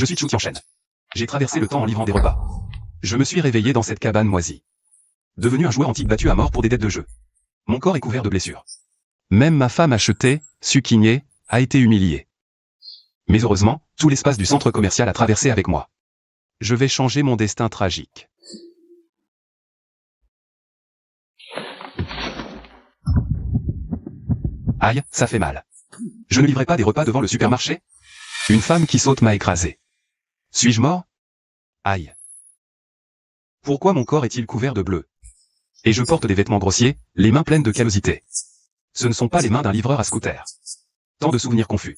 Je suis Chu Tianchen. J'ai traversé le temps en livrant des repas. Je me suis réveillé dans cette cabane moisie. Devenu un joueur antique battu à mort pour des dettes de jeu. Mon corps est couvert de blessures. Même ma femme achetée, Sukigne, a été humiliée. Mais heureusement, tout l'espace du centre commercial a traversé avec moi. Je vais changer mon destin tragique. Aïe, ça fait mal. Je ne livrais pas des repas devant le supermarché? Une femme qui saute m'a écrasé. Suis-je mort? Aïe. Pourquoi mon corps est-il couvert de bleu? Et je porte des vêtements grossiers, les mains pleines de callosité. Ce ne sont pas les mains d'un livreur à scooter. Tant de souvenirs confus.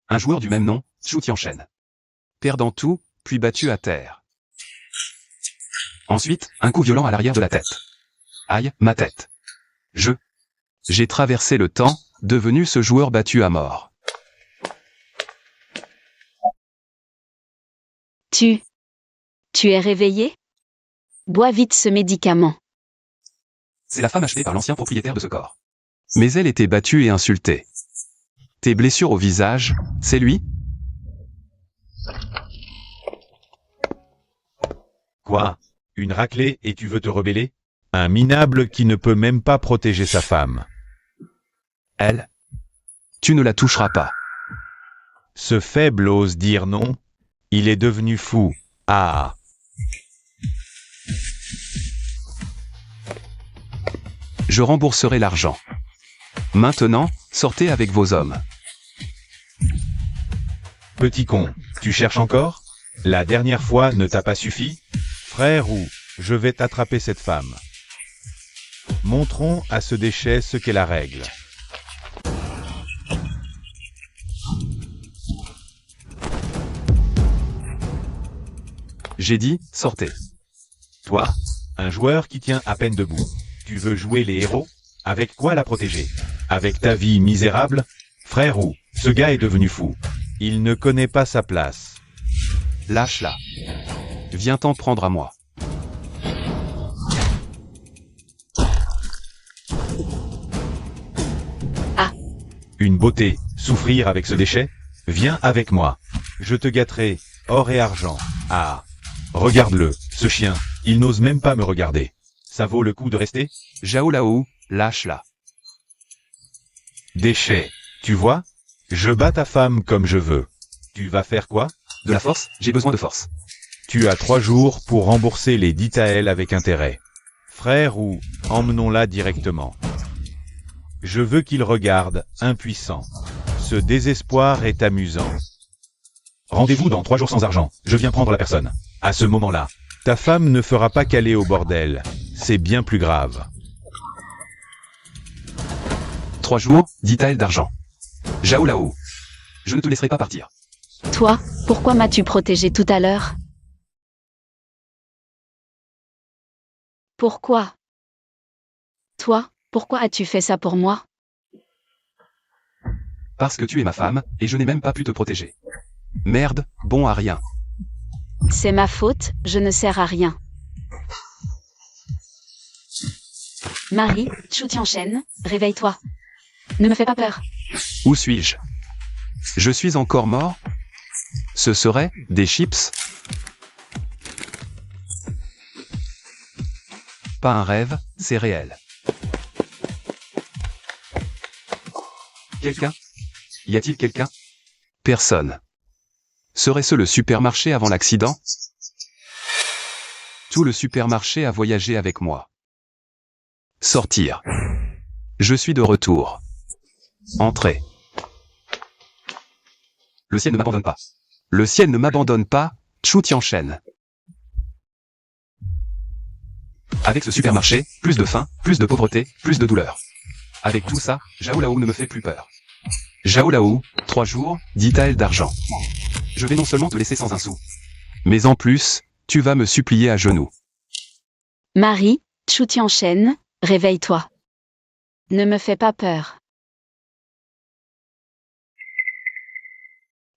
Un joueur du même nom, Chu Tianchen. Perdant tout, puis battu à terre. Ensuite, un coup violent à l'arrière de la tête. Aïe, ma tête. J'ai traversé le temps, devenu ce joueur battu à mort. Tu es réveillé? Bois vite ce médicament. C'est la femme achetée par l'ancien propriétaire de ce corps. Mais elle était battue et insultée. Tes blessures au visage, c'est lui? Quoi? Une raclée et tu veux te rebeller? Un minable qui ne peut même pas protéger sa femme. Elle? Tu ne la toucheras pas. Ce faible ose dire non. Il est devenu fou. Ah! Je rembourserai l'argent. Maintenant, sortez avec vos hommes. Petit con, tu cherches encore? La dernière fois ne t'a pas suffi? Frère ou, je vais t'attraper cette femme. Montrons à ce déchet ce qu'est la règle. J'ai dit, sortez. Toi, un joueur qui tient à peine debout. Tu veux jouer les héros? Avec quoi la protéger? Avec ta vie misérable? Frère ou, ce gars est devenu fou. Il ne connaît pas sa place. Lâche-la. Viens t'en prendre à moi. Une beauté, souffrir avec ce déchet? Viens avec moi. Je te gâterai, or et argent. Ah! Regarde-le, ce chien, il n'ose même pas me regarder. Ça vaut le coup de rester? Zhao Lao, lâche-la. Déchet, tu vois? Je bats ta femme comme je veux. Tu vas faire quoi? De la force, j'ai besoin de force. Tu as 3 jours pour rembourser les 10 taels avec intérêt. Frère ou, emmenons-la directement. Je veux qu'il regarde, impuissant. Ce désespoir est amusant. Rendez-vous dans 3 jours sans argent, je viens prendre la personne. À ce moment-là, ta femme ne fera pas caler au bordel. C'est bien plus grave. 3 jours, 10 taels d'argent. Zhao Lao. Je ne te laisserai pas partir. Toi, pourquoi m'as-tu protégé tout à l'heure? Pourquoi? Toi, pourquoi as-tu fait ça pour moi? Parce que tu es ma femme, et je n'ai même pas pu te protéger. Merde, bon à rien. C'est ma faute, je ne sers à rien. Marie, Chu Tianchen, réveille-toi. Ne me fais pas peur. Où suis-je? Je suis encore mort? Ce serait des chips? Pas un rêve, c'est réel. Quelqu'un? Y a-t-il quelqu'un? Personne. Serait-ce le supermarché avant l'accident? Tout le supermarché a voyagé avec moi. Sortir. Je suis de retour. Entrez. Le ciel ne m'abandonne pas. Le ciel ne m'abandonne pas, Chu Tianchen. Avec ce supermarché, plus de faim, plus de pauvreté, plus de douleur. Avec tout ça, Zhao Lao ne me fait plus peur. Zhao Lao, 3 jours, 10 taels d'argent. Je vais non seulement te laisser sans un sou, mais en plus, tu vas me supplier à genoux. Marie, Chu Tianchen, réveille-toi. Ne me fais pas peur.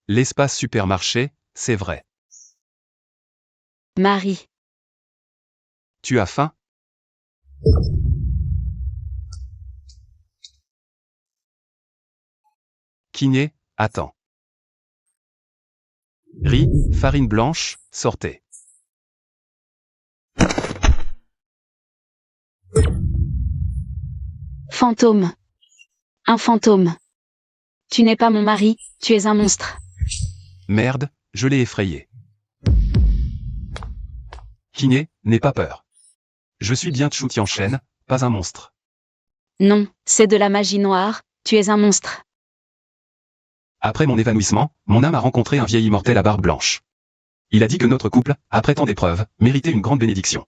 L'espace supermarché, c'est vrai. Marie, Tu as faim? Kiné, attends. Riz, farine blanche, sortez. Fantôme. Un fantôme. Tu n'es pas mon mari, tu es un monstre. Merde, je l'ai effrayé. Kiné, n'aie pas peur. Je suis bien Chu Tianchen, pas un monstre. Non, c'est de la magie noire, tu es un monstre. Après mon évanouissement, mon âme a rencontré un vieil immortel à barbe blanche. Il a dit que notre couple, après tant d'épreuves, méritait une grande bénédiction.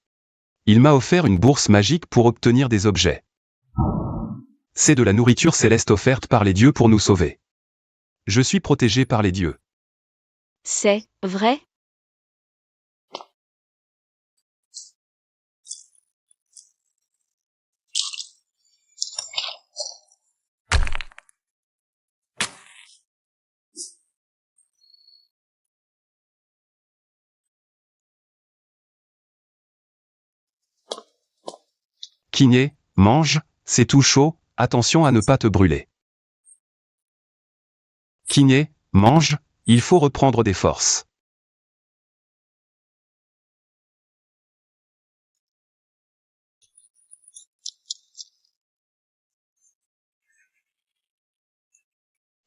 Il m'a offert une bourse magique pour obtenir des objets. C'est de la nourriture céleste offerte par les dieux pour nous sauver. Je suis protégé par les dieux. C'est vrai? Kiné, mange, c'est tout chaud, attention à ne pas te brûler. Kiné, mange, il faut reprendre des forces.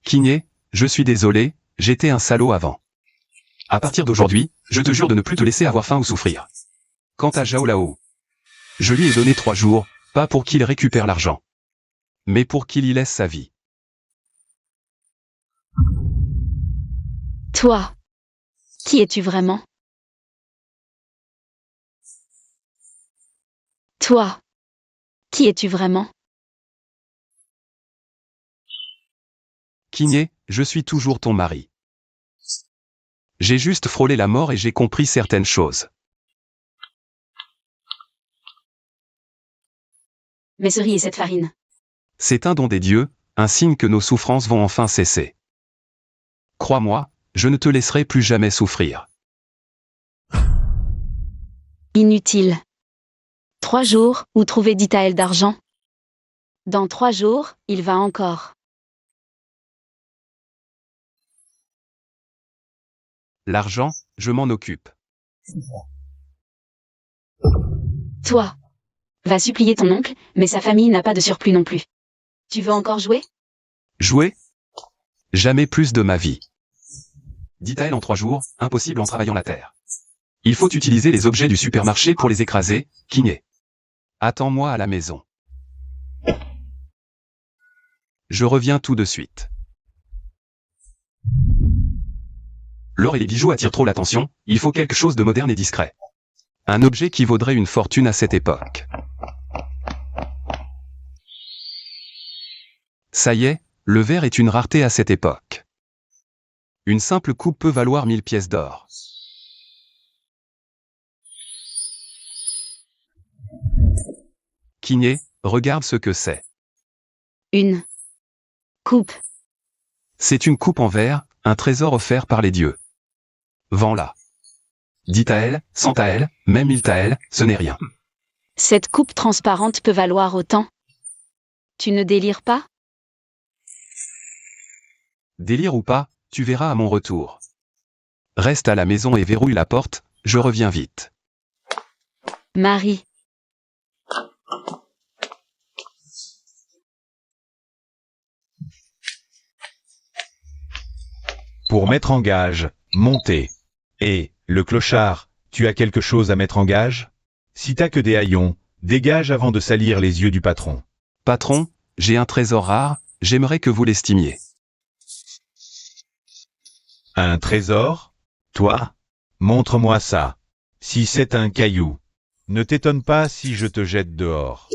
Kiné, je suis désolé, j'étais un salaud avant. À partir d'aujourd'hui, je te jure de ne plus te laisser avoir faim ou souffrir. Quant à Zhao Lao, je lui ai donné 3 jours, pas pour qu'il récupère l'argent, mais pour qu'il y laisse sa vie. Toi. Qui es-tu vraiment? Toi. Qui es-tu vraiment? Kiné, je suis toujours ton mari. J'ai juste frôlé la mort et j'ai compris certaines choses. Mais ce riz et cette farine. C'est un don des dieux, un signe que nos souffrances vont enfin cesser. Crois-moi, je ne te laisserai plus jamais souffrir. Inutile. 3 jours, où trouver 10 taels d'argent? Dans 3 jours, il va encore. L'argent, je m'en occupe. Toi. Va supplier ton oncle, mais sa famille n'a pas de surplus non plus. Tu veux encore jouer? Jouer? Jamais plus de ma vie. Dit-elle en 3 jours, impossible en travaillant la terre. Il faut utiliser les objets du supermarché pour les écraser, Kiné. Attends-moi à la maison. Je reviens tout de suite. L'or et les bijoux attirent trop l'attention, il faut quelque chose de moderne et discret. Un objet qui vaudrait une fortune à cette époque. Ça y est, le verre est une rareté à cette époque. Une simple coupe peut valoir 1000 pièces d'or. Kiné, regarde ce que c'est. Une coupe. C'est une coupe en verre, un trésor offert par les dieux. Vends-la. 10 taels, 100 taels, même 1000 taels, ce n'est rien. Cette coupe transparente peut valoir autant. Tu ne délires pas? Délire ou pas, tu verras à mon retour. Reste à la maison et verrouille la porte, je reviens vite. Marie. Pour mettre en gage, montez. Et, le clochard, tu as quelque chose à mettre en gage? Si t'as que des haillons, dégage avant de salir les yeux du patron. Patron, j'ai un trésor rare, j'aimerais que vous l'estimiez. Un trésor? Toi? Montre-moi ça. Si c'est un caillou, ne t'étonne pas si je te jette dehors.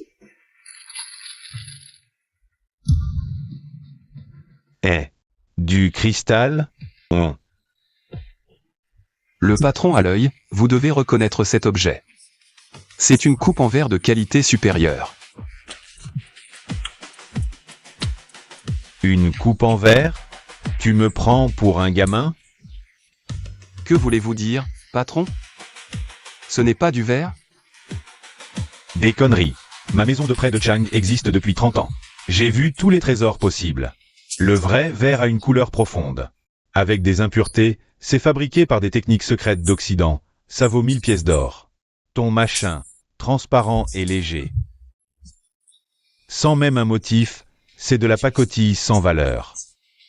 Eh, du cristal? Le patron à l'œil, vous devez reconnaître cet objet. C'est une coupe en verre de qualité supérieure. Une coupe en verre? Tu me prends pour un gamin? Que voulez-vous dire, patron? Ce n'est pas du verre? Des conneries. Ma maison de près de Chang existe depuis 30 ans. J'ai vu tous les trésors possibles. Le vrai verre a une couleur profonde. Avec des impuretés, c'est fabriqué par des techniques secrètes d'Occident. Ça vaut 1000 pièces d'or. Ton machin, transparent et léger. Sans même un motif, c'est de la pacotille sans valeur.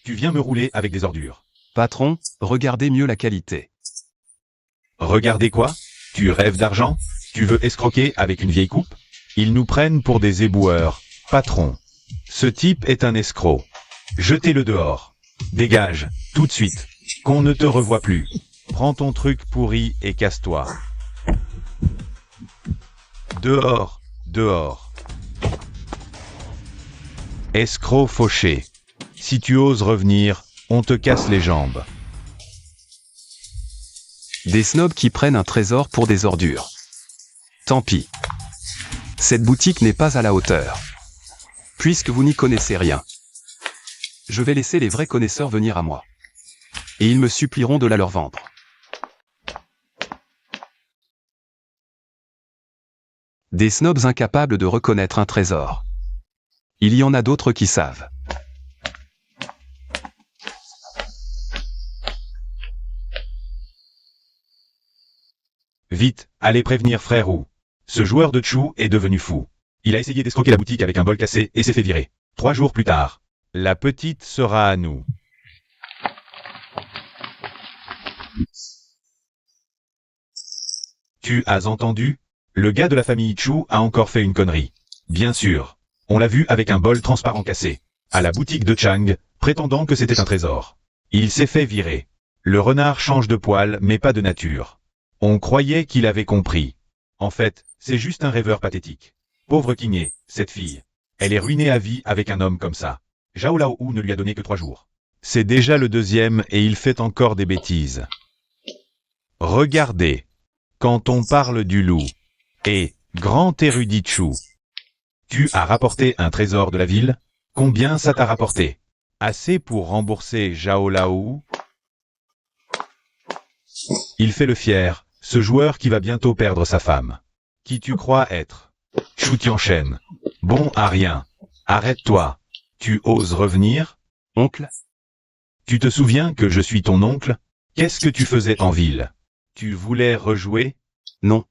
Tu viens me rouler avec des ordures. Patron, regardez mieux la qualité. Regardez quoi? Tu rêves d'argent? Tu veux escroquer avec une vieille coupe? Ils nous prennent pour des éboueurs. Patron. Ce type est un escroc. Jetez-le dehors. Dégage, tout de suite. Qu'on ne te revoie plus. Prends ton truc pourri et casse-toi. Dehors, dehors. Escroc fauché. Si tu oses revenir, on te casse les jambes. Des snobs qui prennent un trésor pour des ordures. Tant pis. Cette boutique n'est pas à la hauteur. Puisque vous n'y connaissez rien. Je vais laisser les vrais connaisseurs venir à moi. Et ils me supplieront de la leur vendre. Des snobs incapables de reconnaître un trésor. Il y en a d'autres qui savent. Vite, allez prévenir frère Wu. Ce joueur de Chou est devenu fou. Il a essayé d'escroquer la boutique avec un bol cassé et s'est fait virer. 3 jours plus tard. La petite sera à nous. Tu as entendu? Le gars de la famille Chou a encore fait une connerie. Bien sûr. On l'a vu avec un bol transparent cassé. À la boutique de Chang, prétendant que c'était un trésor. Il s'est fait virer. Le renard change de poil mais pas de nature. On croyait qu'il avait compris. En fait, c'est juste un rêveur pathétique. Pauvre Kingé, cette fille. Elle est ruinée à vie avec un homme comme ça. Zhao Lao ne lui a donné que 3 jours. C'est déjà le 2e et il fait encore des bêtises. Regardez. Quand on parle du loup. Et, grand érudit Chou. Tu as rapporté un trésor de la ville? Combien ça t'a rapporté? Assez pour rembourser Zhao Lao? Il fait le fier, ce joueur qui va bientôt perdre sa femme. Qui tu crois être? Chou Tianchen. Bon à rien. Arrête-toi. Tu oses revenir? Oncle? Tu te souviens que je suis ton oncle? Qu'est-ce que tu faisais en ville? Tu voulais rejouer? Non.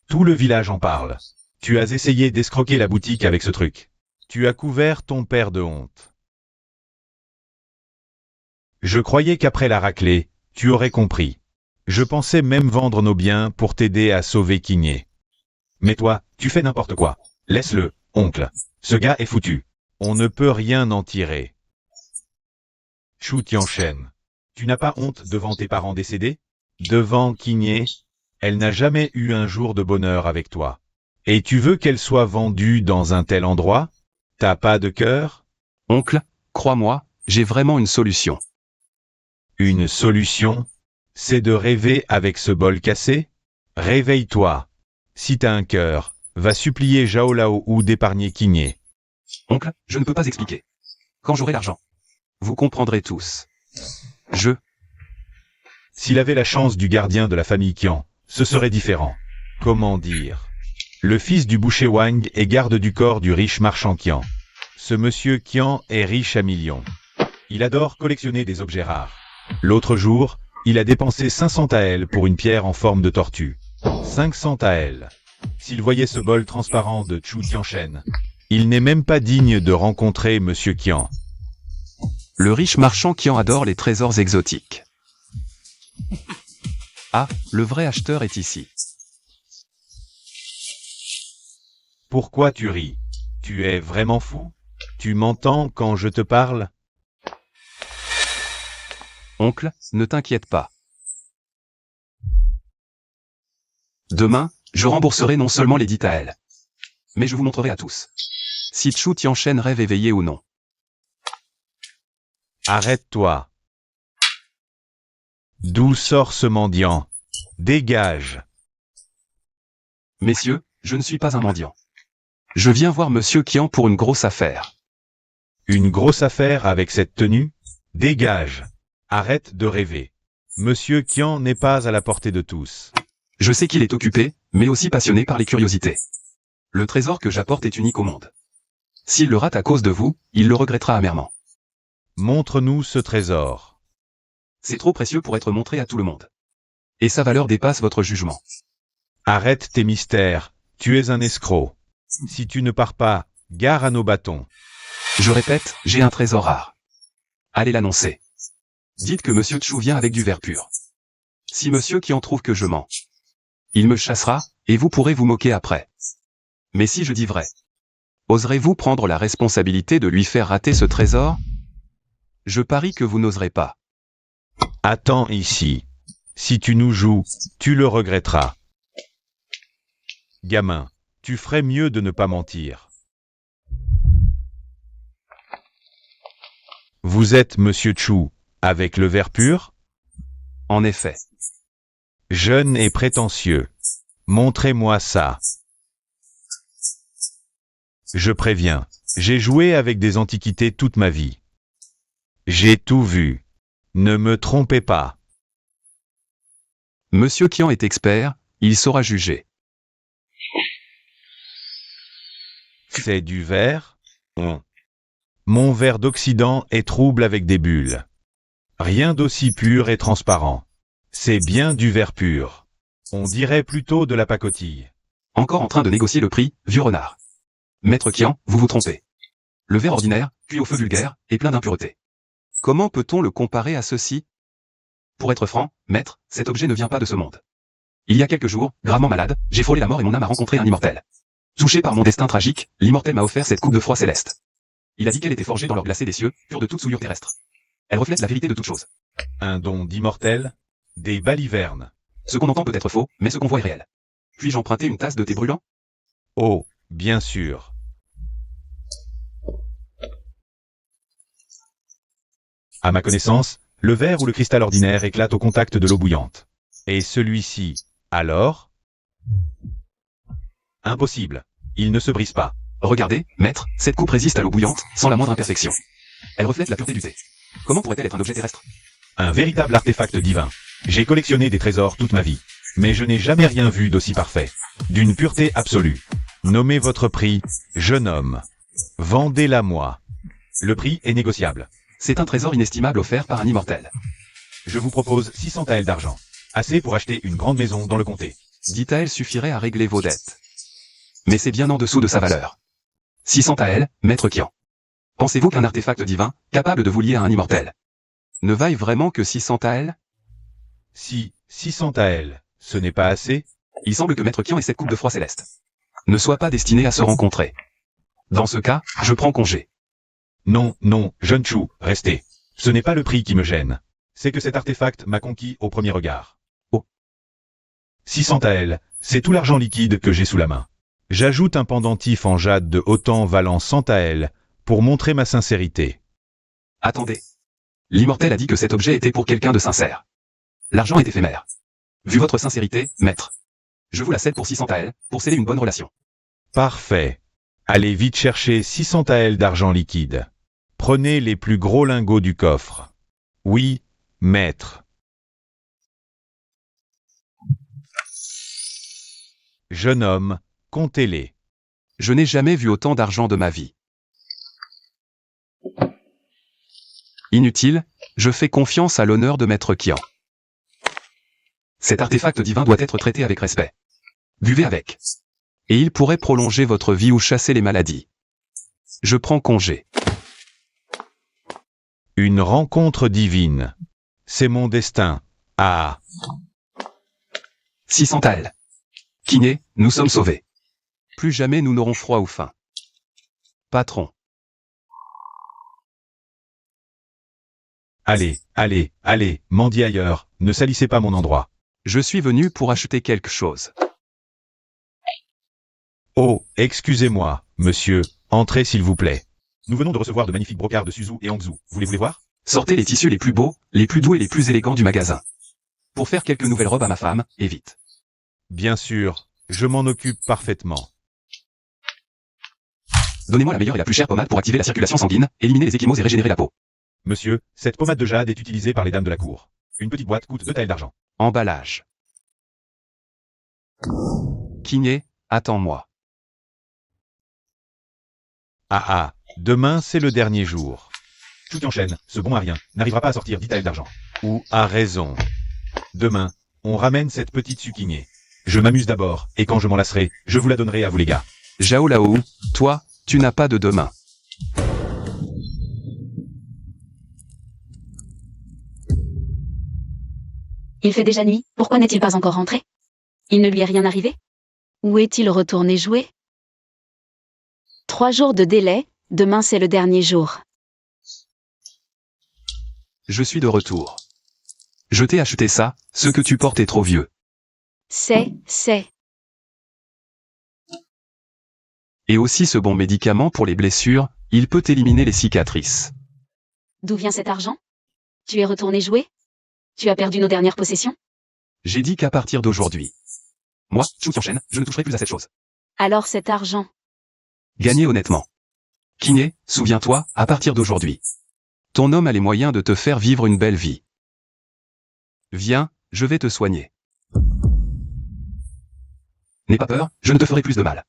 Tout le village en parle. Tu as essayé d'escroquer la boutique avec ce truc. Tu as couvert ton père de honte. Je croyais qu'après la raclée, tu aurais compris. Je pensais même vendre nos biens pour t'aider à sauver Kingé. Mais toi, tu fais n'importe quoi. Laisse-le, oncle. Ce gars est foutu. On ne peut rien en tirer. Chou Tianchen. Tu n'as pas honte devant tes parents décédés? Devant Kingé? Elle n'a jamais eu un jour de bonheur avec toi. Et tu veux qu'elle soit vendue dans un tel endroit? T'as pas de cœur? Oncle, crois-moi, j'ai vraiment une solution. Une solution? C'est de rêver avec ce bol cassé? Réveille-toi. Si t'as un cœur, va supplier Zhao Lao ou d'épargner Kingé. Oncle, je ne peux pas expliquer. Quand j'aurai l'argent. Vous comprendrez tous. S'il avait la chance du gardien de la famille Qian, ce serait différent. Comment dire? Le fils du boucher Wang est garde du corps du riche marchand Qian. Ce monsieur Qian est riche à millions. Il adore collectionner des objets rares. L'autre jour, il a dépensé 500 taels pour une pierre en forme de tortue. 500 taels. S'il voyait ce bol transparent de Chou Tianchen, il n'est même pas digne de rencontrer monsieur Qian. Le riche marchand qui en adore les trésors exotiques. Ah, le vrai acheteur est ici. Pourquoi tu ris? Tu es vraiment fou? Tu m'entends quand je te parle? Oncle, ne t'inquiète pas. Demain, je rembourserai non seulement les 10 taels, mais je vous montrerai à tous si Chou Tianchen rêve éveillé ou non. Arrête-toi. D'où sort ce mendiant? Dégage. Messieurs, je ne suis pas un mendiant. Je viens voir monsieur Qian pour une grosse affaire. Une grosse affaire avec cette tenue? Dégage. Arrête de rêver. Monsieur Qian n'est pas à la portée de tous. Je sais qu'il est occupé, mais aussi passionné par les curiosités. Le trésor que j'apporte est unique au monde. S'il le rate à cause de vous, il le regrettera amèrement. Montre-nous ce trésor. C'est trop précieux pour être montré à tout le monde. Et sa valeur dépasse votre jugement. Arrête tes mystères, tu es un escroc. Si tu ne pars pas, gare à nos bâtons. Je répète, j'ai un trésor rare. Allez l'annoncer. Dites que Monsieur Chou vient avec du verre pur. Si Monsieur qui en trouve que je mens, il me chassera, et vous pourrez vous moquer après. Mais si je dis vrai, oserez-vous prendre la responsabilité de lui faire rater ce trésor? Je parie que vous n'oserez pas. Attends ici. Si tu nous joues, tu le regretteras. Gamin, tu ferais mieux de ne pas mentir. Vous êtes Monsieur Chou, avec le verre pur? En effet. Jeune et prétentieux. Montrez-moi ça. Je préviens, j'ai joué avec des antiquités toute ma vie. J'ai tout vu. Ne me trompez pas. Monsieur Qian est expert, il saura juger. C'est du verre? Mon verre d'Occident est trouble avec des bulles. Rien d'aussi pur et transparent. C'est bien du verre pur. On dirait plutôt de la pacotille. Encore en train de négocier le prix, vieux renard. Maître Qian, vous vous trompez. Le verre ordinaire, cuit au feu vulgaire, est plein d'impuretés. Comment peut-on le comparer à ceci? Pour être franc, maître, cet objet ne vient pas de ce monde. Il y a quelques jours, gravement malade, j'ai frôlé la mort et mon âme a rencontré un immortel. Touché par mon destin tragique, l'immortel m'a offert cette coupe de froid céleste. Il a dit qu'elle était forgée dans l'or glacé des cieux, pure de toute souillure terrestre. Elle reflète la vérité de toute chose. Un don d'immortel? Des balivernes. Ce qu'on entend peut être faux, mais ce qu'on voit est réel. Puis-je emprunter une tasse de thé brûlant? Oh, bien sûr. À ma connaissance, le verre ou le cristal ordinaire éclate au contact de l'eau bouillante. Et celui-ci, alors? Impossible. Il ne se brise pas. Regardez, maître, cette coupe résiste à l'eau bouillante, sans la moindre imperfection. Elle reflète la pureté du thé. Comment pourrait-elle être un objet terrestre? Un véritable artefact divin. J'ai collectionné des trésors toute ma vie. Mais je n'ai jamais rien vu d'aussi parfait. D'une pureté absolue. Nommez votre prix, jeune homme. Vendez-la moi. Le prix est négociable. C'est un trésor inestimable offert par un immortel. Je vous propose 600 taels d'argent. Assez pour acheter une grande maison dans le comté. 10 taels suffirait à régler vos dettes. Mais c'est bien en dessous de sa valeur. 600 taels, maître Qian. Pensez-vous qu'un artefact divin, capable de vous lier à un immortel, ne vaille vraiment que 600 taels? Si 600 taels, ce n'est pas assez? Il semble que maître Qian et cette coupe de froid céleste ne soient pas destinés à se rencontrer. Dans ce cas, je prends congé. Non, non, jeune chou, restez. Ce n'est pas le prix qui me gêne. C'est que cet artefact m'a conquis au premier regard. Oh. 600 taels, c'est tout l'argent liquide que j'ai sous la main. J'ajoute un pendentif en jade de autant valant 100 taels, pour montrer ma sincérité. Attendez. L'immortel a dit que cet objet était pour quelqu'un de sincère. L'argent est éphémère. Vu votre sincérité, maître, je vous la cède pour 600 taels, pour sceller une bonne relation. Parfait. Allez vite chercher 600 taels d'argent liquide. Prenez les plus gros lingots du coffre. Oui, maître. Jeune homme, comptez-les. Je n'ai jamais vu autant d'argent de ma vie. Inutile, je fais confiance à l'honneur de maître Qian. Cet artefact divin doit être traité avec respect. Buvez avec. Et il pourrait prolonger votre vie ou chasser les maladies. Je prends congé. Une rencontre divine. C'est mon destin. Ah. 600 taels. Kiné, nous sommes sauvés. Plus jamais nous n'aurons froid ou faim. Patron. Allez, allez, allez, mendiez ailleurs, ne salissez pas mon endroit. Je suis venu pour acheter quelque chose. Oh, excusez-moi, monsieur, entrez s'il vous plaît. Nous venons de recevoir de magnifiques brocarts de Suzhou et Hangzhou, voulez-vous les voir? Sortez les tissus les plus beaux, les plus doux et les plus élégants du magasin. Pour faire quelques nouvelles robes à ma femme, et vite. Bien sûr, je m'en occupe parfaitement. Donnez-moi la meilleure et la plus chère pommade pour activer la circulation sanguine, éliminer les ecchymoses et régénérer la peau. Monsieur, cette pommade de jade est utilisée par les dames de la cour. Une petite boîte coûte 2 taels d'argent. Emballage. Kiné, attends-moi. Ah ah, demain c'est le dernier jour. Tout enchaîne, ce bon à rien, n'arrivera pas à sortir d'Itaël d'argent. Ou a raison. Demain, on ramène cette petite suquignée. Je m'amuse d'abord, et quand je m'en lasserai, je vous la donnerai à vous les gars. Zhao Lao, toi, tu n'as pas de demain. Il fait déjà nuit, pourquoi n'est-il pas encore rentré? Il ne lui est rien arrivé? Où est-il retourné jouer? 3 jours de délai, demain c'est le dernier jour. Je suis de retour. Je t'ai acheté ça, ce que tu portes est trop vieux. C'est. Et aussi ce bon médicament pour les blessures, il peut éliminer les cicatrices. D'où vient cet argent? Tu es retourné jouer? Tu as perdu nos dernières possessions? J'ai dit qu'à partir d'aujourd'hui. Moi, Chu Qianchen, je ne toucherai plus à cette chose. Alors cet argent. Gagnez honnêtement. Kiné, souviens-toi, à partir d'aujourd'hui. Ton homme a les moyens de te faire vivre une belle vie. Viens, je vais te soigner. N'aie pas peur, je ne te ferai plus de mal.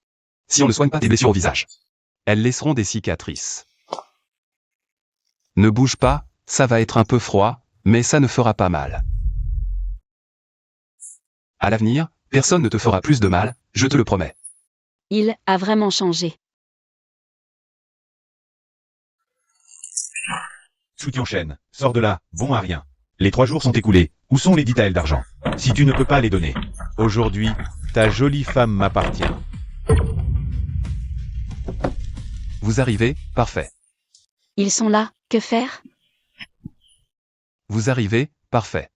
Si on ne soigne pas tes blessures au visage, elles laisseront des cicatrices. Ne bouge pas, ça va être un peu froid, mais ça ne fera pas mal. À l'avenir, personne ne te fera plus de mal, je te le promets. Il a vraiment changé. Chu Qianchen, sors de là, bon à rien. Les 3 jours sont écoulés, où sont les 10 taels d'argent? Si tu ne peux pas les donner. Aujourd'hui, ta jolie femme m'appartient. Vous arrivez, parfait. Ils sont là, que faire? Vous arrivez, parfait.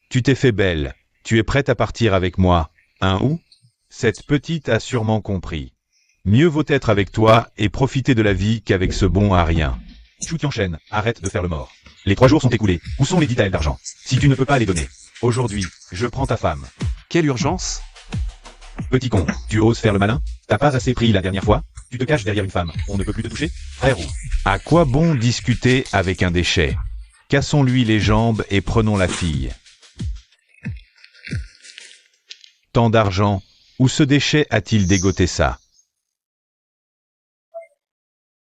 Tu t'es fait belle, tu es prête à partir avec moi, hein ou? Cette petite a sûrement compris. Mieux vaut être avec toi et profiter de la vie qu'avec ce bon à rien. Chu Qianchen, arrête de faire le mort. Les 3 jours sont écoulés, où sont les 10 taels d'argent? Si tu ne peux pas les donner. Aujourd'hui, je prends ta femme. Quelle urgence? Petit con, tu oses faire le malin? T'as pas assez pris la dernière fois? Tu te caches derrière une femme, on ne peut plus te toucher? Frère ou? À quoi bon discuter avec un déchet? Cassons-lui les jambes et prenons la fille. Tant d'argent, où ce déchet a-t-il dégoté ça?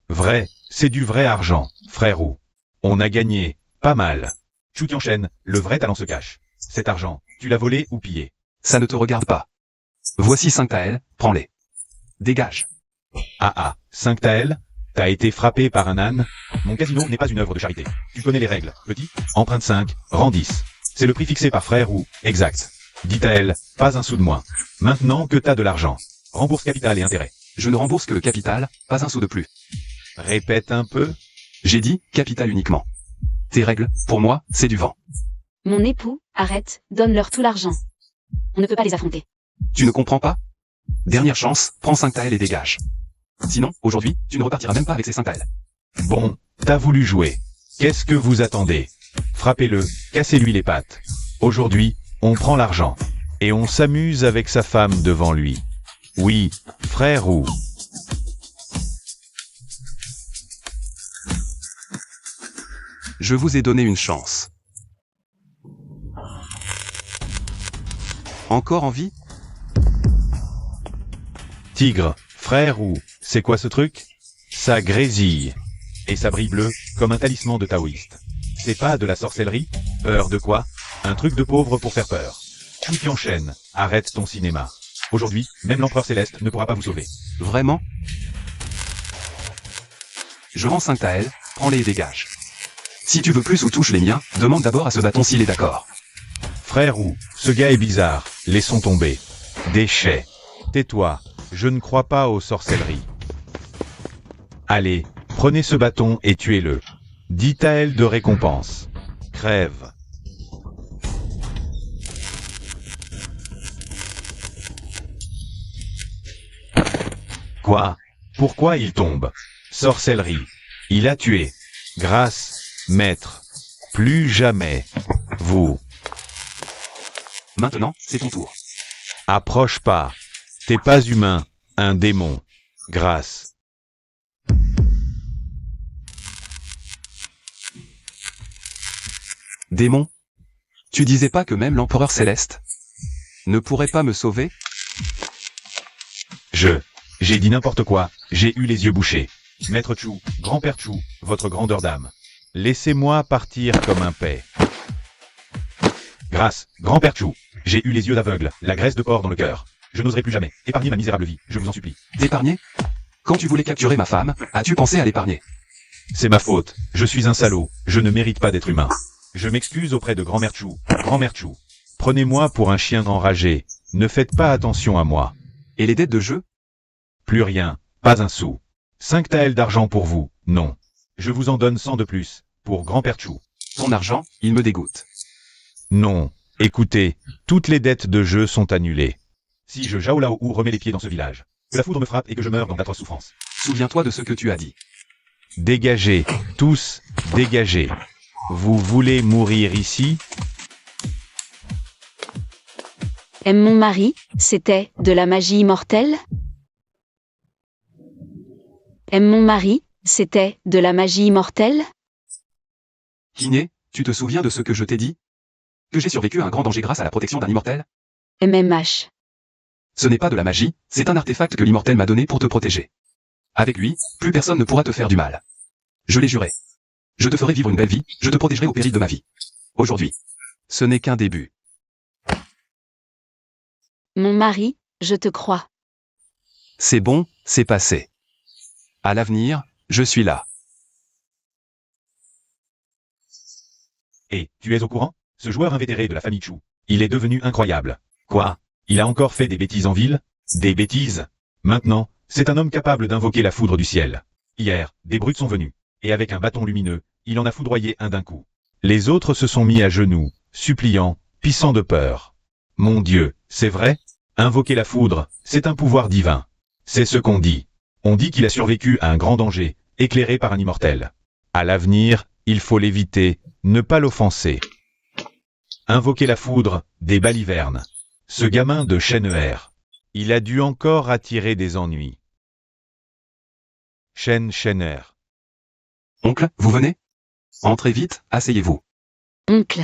Vrai, c'est du vrai argent, frère ou. On a gagné, pas mal. Chu Qianchen, le vrai talent se cache. Cet argent, tu l'as volé ou pillé? Ça ne te regarde pas. Voici 5 taels, prends-les. Dégage. Ah, 5 taels? T'as été frappé par un âne? Mon casino n'est pas une œuvre de charité. Tu connais les règles, petit? Emprunte 5, rends 10. C'est le prix fixé par frère ou, exact. 10 taels, pas un sou de moins. Maintenant que t'as de l'argent. Rembourse capital et intérêt. Je ne rembourse que le capital, pas un sou de plus. Répète un peu. J'ai dit, capital uniquement. Tes règles, pour moi, c'est du vent. Mon époux, arrête, donne-leur tout l'argent. On ne peut pas les affronter. Tu ne comprends pas? Dernière chance, prends 5 taels et dégage. Sinon, aujourd'hui, tu ne repartiras même pas avec ces 5 taels. Bon, t'as voulu jouer. Qu'est-ce que vous attendez? Frappez-le, cassez-lui les pattes. Aujourd'hui, on prend l'argent. Et on s'amuse avec sa femme devant lui. Oui, frère ou... Je vous ai donné une chance. Encore envie? Tigre, frère ou... C'est quoi ce truc? Ça grésille. Et ça brille bleu, comme un talisman de taoïste. C'est pas de la sorcellerie? Peur de quoi? Un truc de pauvre pour faire peur. Chu Qianchen, arrête ton cinéma. Aujourd'hui, même l'empereur céleste ne pourra pas vous sauver. Vraiment? Je rends 5 taels, prends-les et dégage. Si tu veux plus ou touche les miens, demande d'abord à ce bâton s'il est d'accord. Frère ou, ce gars est bizarre, laissons tomber. Déchet. Tais-toi, je ne crois pas aux sorcelleries. Allez, prenez ce bâton et tuez-le. 10 taels de récompense. Crève. Quoi? Pourquoi il tombe? Sorcellerie. Il a tué. Grâce, maître. Plus jamais. Vous. Maintenant, c'est ton tour. Approche pas. T'es pas humain, un démon. Grâce. Démon? Tu disais pas que même l'empereur céleste ne pourrait pas me sauver? J'ai dit n'importe quoi, j'ai eu les yeux bouchés. Maître Chu, grand-père Chu, votre grandeur d'âme. Laissez-moi partir comme un paix. Grâce, grand-père Chu, j'ai eu les yeux d'aveugle, la graisse de porc dans le cœur. Je n'oserai plus jamais épargner ma misérable vie, je vous en supplie. T'épargner? Quand tu voulais capturer ma femme, as-tu pensé à l'épargner? C'est ma faute, je suis un salaud, je ne mérite pas d'être humain. Je m'excuse auprès de grand-mère Chu, grand-mère Chu. Prenez-moi pour un chien enragé, ne faites pas attention à moi. Et les dettes de jeu? Plus rien, pas un sou. 5 taels d'argent pour vous, non. Je vous en donne 100 de plus, pour grand-père Chu. Ton argent, il me dégoûte. Non, écoutez, toutes les dettes de jeu sont annulées. Si je Zhao Lao remets les pieds dans ce village, que la foudre me frappe et que je meure dans d'atroces souffrances. Souviens-toi de ce que tu as dit. Dégagez, tous, dégagez. Vous voulez mourir ici? Aime mon mari, c'était de la magie immortelle? Aime mon mari, c'était de la magie immortelle? Kiné, tu te souviens de ce que je t'ai dit? Que j'ai survécu à un grand danger grâce à la protection d'un immortel? MMH. Ce n'est pas de la magie, c'est un artefact que l'immortel m'a donné pour te protéger. Avec lui, plus personne ne pourra te faire du mal. Je l'ai juré. Je te ferai vivre une belle vie, je te protégerai au péril de ma vie. Aujourd'hui, ce n'est qu'un début. Mon mari, je te crois. C'est bon, c'est passé. À l'avenir, je suis là. Et, tu es au courant? Ce joueur invétéré de la famille Chu, il est devenu incroyable. Quoi? Il a encore fait des bêtises en ville? Des bêtises? Maintenant, c'est un homme capable d'invoquer la foudre du ciel. Hier, des brutes sont venus, et avec un bâton lumineux, il en a foudroyé un d'un coup. Les autres se sont mis à genoux, suppliant, pissant de peur. Mon Dieu, c'est vrai? Invoquer la foudre, c'est un pouvoir divin. C'est ce qu'on dit. On dit qu'il a survécu à un grand danger, éclairé par un immortel. À l'avenir, il faut l'éviter, ne pas l'offenser. Invoquer la foudre, des balivernes. Ce gamin de Shen-Er. Il a dû encore attirer des ennuis. Shen-Er. Oncle, vous venez? Entrez vite, asseyez-vous. Oncle.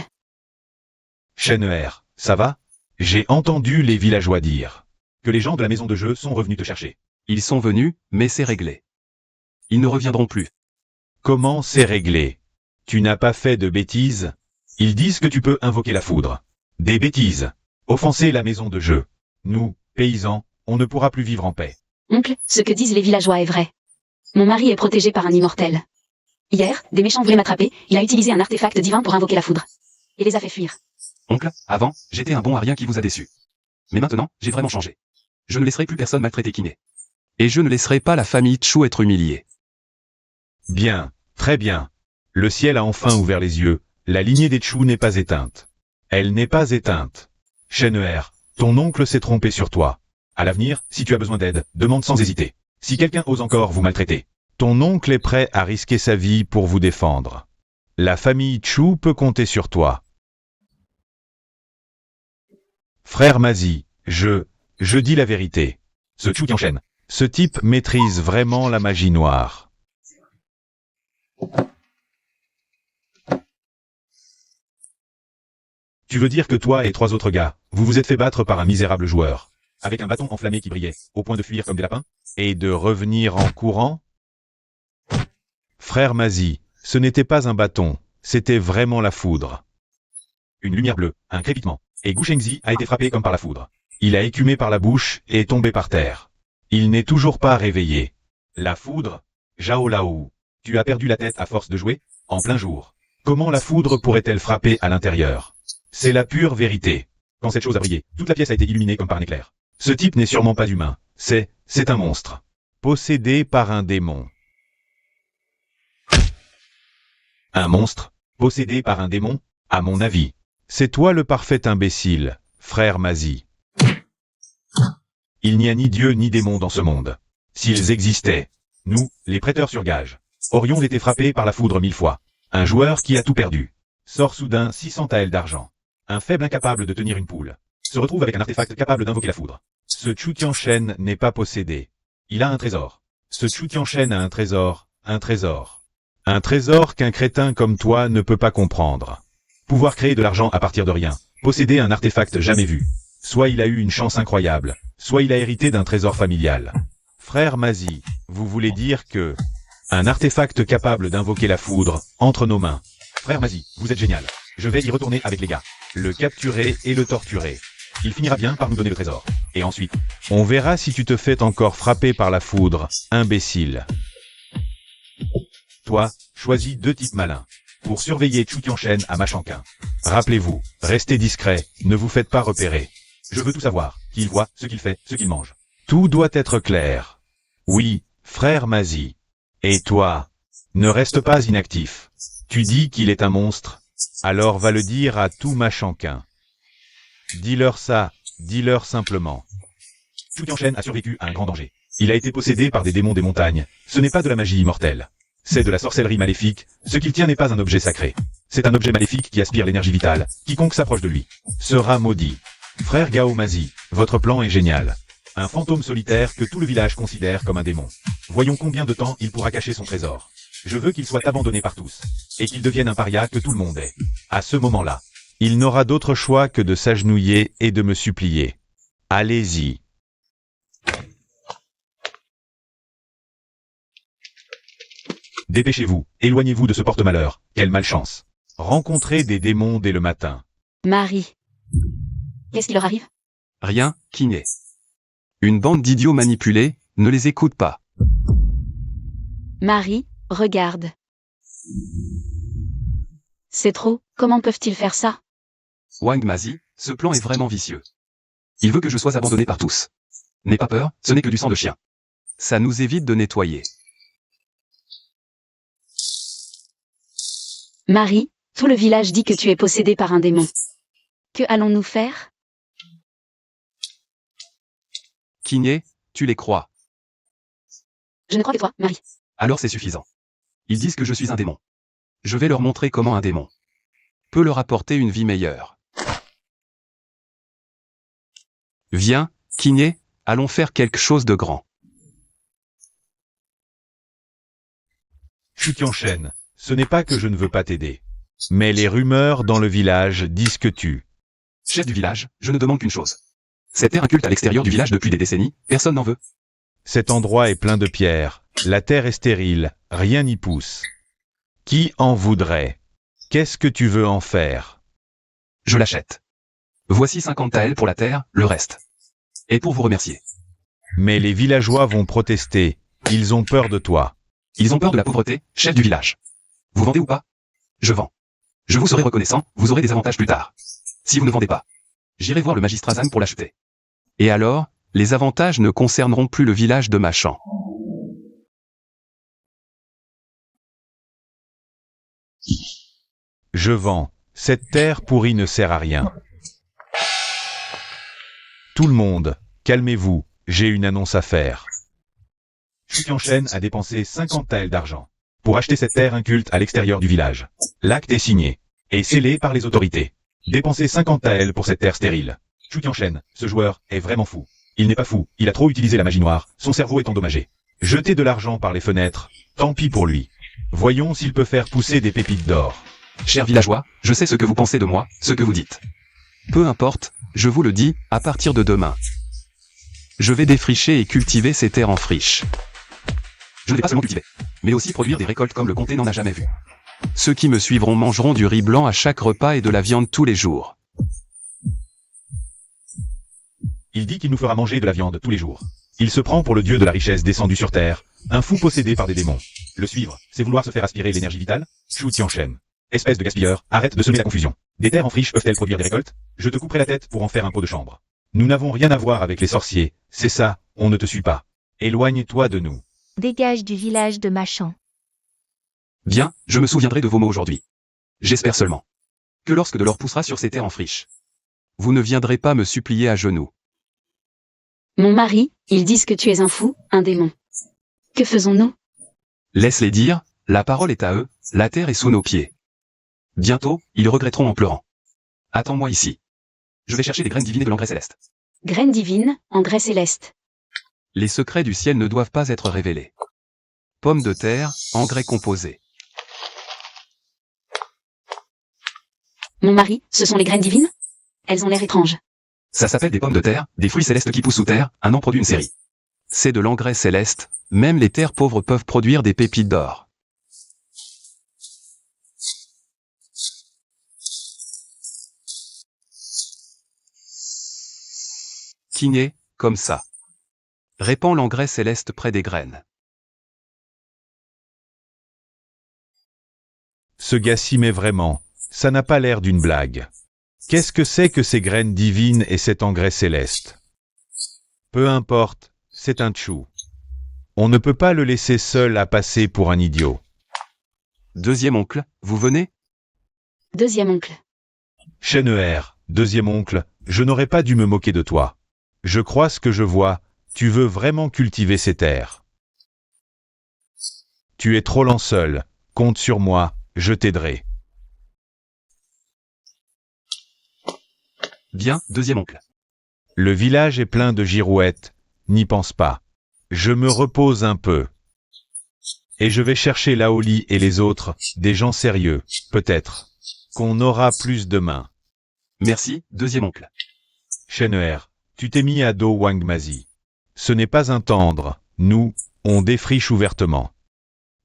Shen-Er, ça va? J'ai entendu les villageois dire que les gens de la maison de jeu sont revenus te chercher. Ils sont venus, mais c'est réglé. Ils ne reviendront plus. Comment c'est réglé? Tu n'as pas fait de bêtises? Ils disent que tu peux invoquer la foudre. Des bêtises. Offenser la maison de jeu. Nous, paysans, on ne pourra plus vivre en paix. Oncle, ce que disent les villageois est vrai. Mon mari est protégé par un immortel. Hier, des méchants voulaient m'attraper, il a utilisé un artefact divin pour invoquer la foudre. Et les a fait fuir. Oncle, avant, j'étais un bon arien qui vous a déçu. Mais maintenant, j'ai vraiment changé. Je ne laisserai plus personne maltraiter Kiné. Et je ne laisserai pas la famille Chu être humiliée. Bien, très bien. Le ciel a enfin ouvert les yeux, la lignée des Chu n'est pas éteinte. Elle n'est pas éteinte. Shen-Er, ton oncle s'est trompé sur toi. À l'avenir, si tu as besoin d'aide, demande sans hésiter. Si quelqu'un ose encore vous maltraiter, ton oncle est prêt à risquer sa vie pour vous défendre. La famille Chu peut compter sur toi. Frère Mazi, je dis la vérité. Ce Chu Tianchen, ce type maîtrise vraiment la magie noire. Tu veux dire que toi et 3 autres gars, vous vous êtes fait battre par un misérable joueur, avec un bâton enflammé qui brillait, au point de fuir comme des lapins, et de revenir en courant? Frère Mazi, ce n'était pas un bâton, c'était vraiment la foudre. Une lumière bleue, un crépitement, et Gu Shengzi a été frappé comme par la foudre. Il a écumé par la bouche et est tombé par terre. Il n'est toujours pas réveillé. La foudre? Zhao Lao, tu as perdu la tête à force de jouer? En plein jour. Comment la foudre pourrait-elle frapper à l'intérieur? C'est la pure vérité. Quand cette chose a brillé, toute la pièce a été illuminée comme par un éclair. Ce type n'est sûrement pas humain. C'est un monstre. Possédé par un démon. Un monstre? Possédé par un démon? À mon avis. C'est toi le parfait imbécile, frère Mazi. Il n'y a ni dieu ni démon dans ce monde. S'ils existaient, nous, les prêteurs sur gage, aurions été frappés par la foudre 1000 fois. Un joueur qui a tout perdu. Sort soudain 600 taels d'argent. Un faible incapable de tenir une poule. Se retrouve avec un artefact capable d'invoquer la foudre. Ce Chu Tianchen n'est pas possédé. Il a un trésor. Ce Chu Tianchen a un trésor, un trésor. Un trésor qu'un crétin comme toi ne peut pas comprendre. Pouvoir créer de l'argent à partir de rien. Posséder un artefact jamais vu. Soit il a eu une chance incroyable, soit il a hérité d'un trésor familial. Frère Mazi, vous voulez dire que un artefact capable d'invoquer la foudre entre nos mains. Frère Mazi, vous êtes génial. Je vais y retourner avec les gars. Le capturer et le torturer. Il finira bien par nous donner le trésor. Et ensuite, on verra si tu te fais encore frapper par la foudre, imbécile. Toi, choisis 2 types malins. Pour surveiller Chu Tianchen à Machanquin. Rappelez-vous, restez discret, ne vous faites pas repérer. Je veux tout savoir, qui il voit, ce qu'il fait, ce qu'il mange. Tout doit être clair. Oui, frère Mazi. Et toi, ne reste pas inactif. Tu dis qu'il est un monstre, alors va le dire à tout Machanquin. Dis-leur ça, dis-leur simplement. Chu Tianchen a survécu à un grand danger. Il a été possédé par des démons des montagnes. Ce n'est pas de la magie immortelle. C'est de la sorcellerie maléfique. Ce qu'il tient n'est pas un objet sacré. C'est un objet maléfique qui aspire l'énergie vitale. Quiconque s'approche de lui sera maudit. Frère Gao Mazi, votre plan est génial. Un fantôme solitaire que tout le village considère comme un démon. Voyons combien de temps il pourra cacher son trésor. Je veux qu'il soit abandonné par tous. Et qu'il devienne un paria que tout le monde est. À ce moment-là, il n'aura d'autre choix que de s'agenouiller et de me supplier. Allez-y. Dépêchez-vous, éloignez-vous de ce porte-malheur. Quelle malchance. Rencontrer des démons dès le matin. Marie. Qu'est-ce qui leur arrive? Rien, Kiné. Une bande d'idiots manipulés, ne les écoute pas. Marie, regarde. C'est trop, comment peuvent-ils faire ça? Wang Mazi, ce plan est vraiment vicieux. Il veut que je sois abandonné par tous. N'aie pas peur, ce n'est que du sang de chien. Ça nous évite de nettoyer. Marie, tout le village dit que tu es possédé par un démon. Que allons-nous faire? Kiné, tu les crois. Je ne crois que toi, Marie. Alors c'est suffisant. Ils disent que je suis un démon. Je vais leur montrer comment un démon peut leur apporter une vie meilleure. Viens, Kiné, allons faire quelque chose de grand. Chu Tianchen, ce n'est pas que je ne veux pas t'aider. Mais les rumeurs dans le village disent que tu... Chef du village, je ne demande qu'une chose. Cette terre inculte à l'extérieur du village depuis des décennies, personne n'en veut. Cet endroit est plein de pierres. La terre est stérile, rien n'y pousse. Qui en voudrait? Qu'est-ce que tu veux en faire? Je l'achète. Voici 50 taels pour la terre, le reste. Et pour vous remercier. Mais les villageois vont protester. Ils ont peur de toi. Ils ont peur de la pauvreté, chef du village. Vous vendez ou pas? Je vends. Je vous serai reconnaissant, vous aurez des avantages plus tard. Si vous ne vendez pas, j'irai voir le magistrat Zhang pour l'acheter. Et alors, les avantages ne concerneront plus le village de Machan. Je vends. Cette terre pourrie ne sert à rien. Tout le monde, calmez-vous, j'ai une annonce à faire. Chu Tianchen a dépensé 50 taels d'argent pour acheter cette terre inculte à l'extérieur du village. L'acte est signé et scellé par les autorités. Dépenser 50 taels pour cette terre stérile. Chu Tianchen, ce joueur, est vraiment fou. Il n'est pas fou, il a trop utilisé la magie noire, son cerveau est endommagé. Jeter de l'argent par les fenêtres, tant pis pour lui. Voyons s'il peut faire pousser des pépites d'or. Chers villageois, je sais ce que vous pensez de moi, ce que vous dites. Peu importe, je vous le dis, à partir de demain. Je vais défricher et cultiver ces terres en friche. Je ne vais pas seulement cultiver, mais aussi produire des récoltes comme le comté n'en a jamais vu. Ceux qui me suivront mangeront du riz blanc à chaque repas et de la viande tous les jours. Il dit qu'il nous fera manger de la viande tous les jours. Il se prend pour le dieu de la richesse descendu sur terre, un fou possédé par des démons. Le suivre, c'est vouloir se faire aspirer l'énergie vitale? Chu Tianchen. Espèce de gaspilleur, arrête de semer la confusion. Des terres en friche peuvent-elles produire des récoltes? Je te couperai la tête pour en faire un pot de chambre. Nous n'avons rien à voir avec les sorciers, c'est ça, on ne te suit pas. Éloigne-toi de nous. Dégage du village de Machan. Bien, je me souviendrai de vos mots aujourd'hui. J'espère seulement que lorsque de l'or poussera sur ces terres en friche, vous ne viendrez pas me supplier à genoux. Mon mari, ils disent que tu es un fou, un démon. Que faisons-nous? Laisse-les dire, la parole est à eux, la terre est sous nos pieds. Bientôt, ils regretteront en pleurant. Attends-moi ici. Je vais chercher des graines divines et de l'engrais céleste. Graines divines, engrais céleste. Les secrets du ciel ne doivent pas être révélés. Pommes de terre, engrais composés. Mon mari, ce sont les graines divines? Elles ont l'air étranges. Ça s'appelle des pommes de terre, des fruits célestes qui poussent sous terre, un an produit une série. C'est de l'engrais céleste, même les terres pauvres peuvent produire des pépites d'or. Qui naît, comme ça. Répand l'engrais céleste près des graines. Ce gars s'y met vraiment. Ça n'a pas l'air d'une blague. Qu'est-ce que c'est que ces graines divines et cet engrais céleste? Peu importe, c'est un tchou. On ne peut pas le laisser seul à passer pour un idiot. Deuxième oncle, vous venez? Deuxième oncle. Chenneher, deuxième oncle, je n'aurais pas dû me moquer de toi. Je crois ce que je vois, tu veux vraiment cultiver ces terres. Tu es trop lent seul, compte sur moi, je t'aiderai. Bien, deuxième oncle. Le village est plein de girouettes, n'y pense pas. Je me repose un peu. Et je vais chercher Laoli et les autres, des gens sérieux, peut-être. Qu'on aura plus demain. Merci, deuxième oncle. Chenneher, tu t'es mis à dos Wangmazi. Ce n'est pas un tendre, nous, on défriche ouvertement.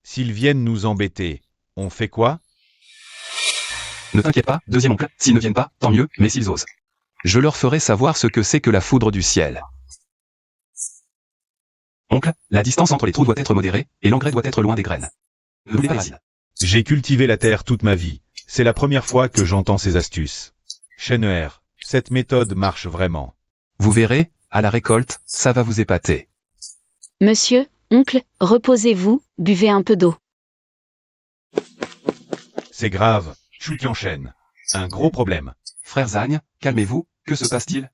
S'ils viennent nous embêter, on fait quoi? Ne t'inquiète pas, deuxième oncle, s'ils ne viennent pas, tant mieux, mais s'ils osent. Je leur ferai savoir ce que c'est que la foudre du ciel. Oncle, la distance entre les trous doit être modérée, et l'engrais doit être loin des graines. Ne l'oubliez pas ici. J'ai cultivé la terre toute ma vie. C'est la première fois que j'entends ces astuces. Chenneher, cette méthode marche vraiment. Vous verrez, à la récolte, ça va vous épater. Monsieur, oncle, reposez-vous, buvez un peu d'eau. C'est grave, Chou Tianchen. Un gros problème. Frère Zagne, calmez-vous, que se passe-t-il?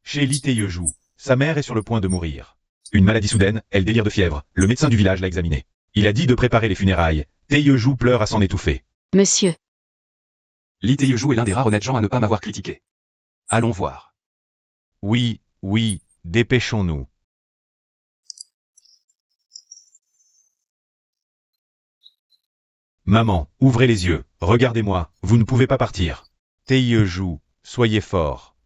Chez Li Taeyejou, sa mère est sur le point de mourir. Une maladie soudaine, elle délire de fièvre. Le médecin du village l'a examinée. Il a dit de préparer les funérailles. Taeyejou pleure à s'en étouffer. Monsieur. Li Taeyejou est l'un des rares honnêtes gens à ne pas m'avoir critiqué. Allons voir. Oui, dépêchons-nous. Maman, ouvrez les yeux, regardez-moi, vous ne pouvez pas partir. Taeyejou, soyez fort.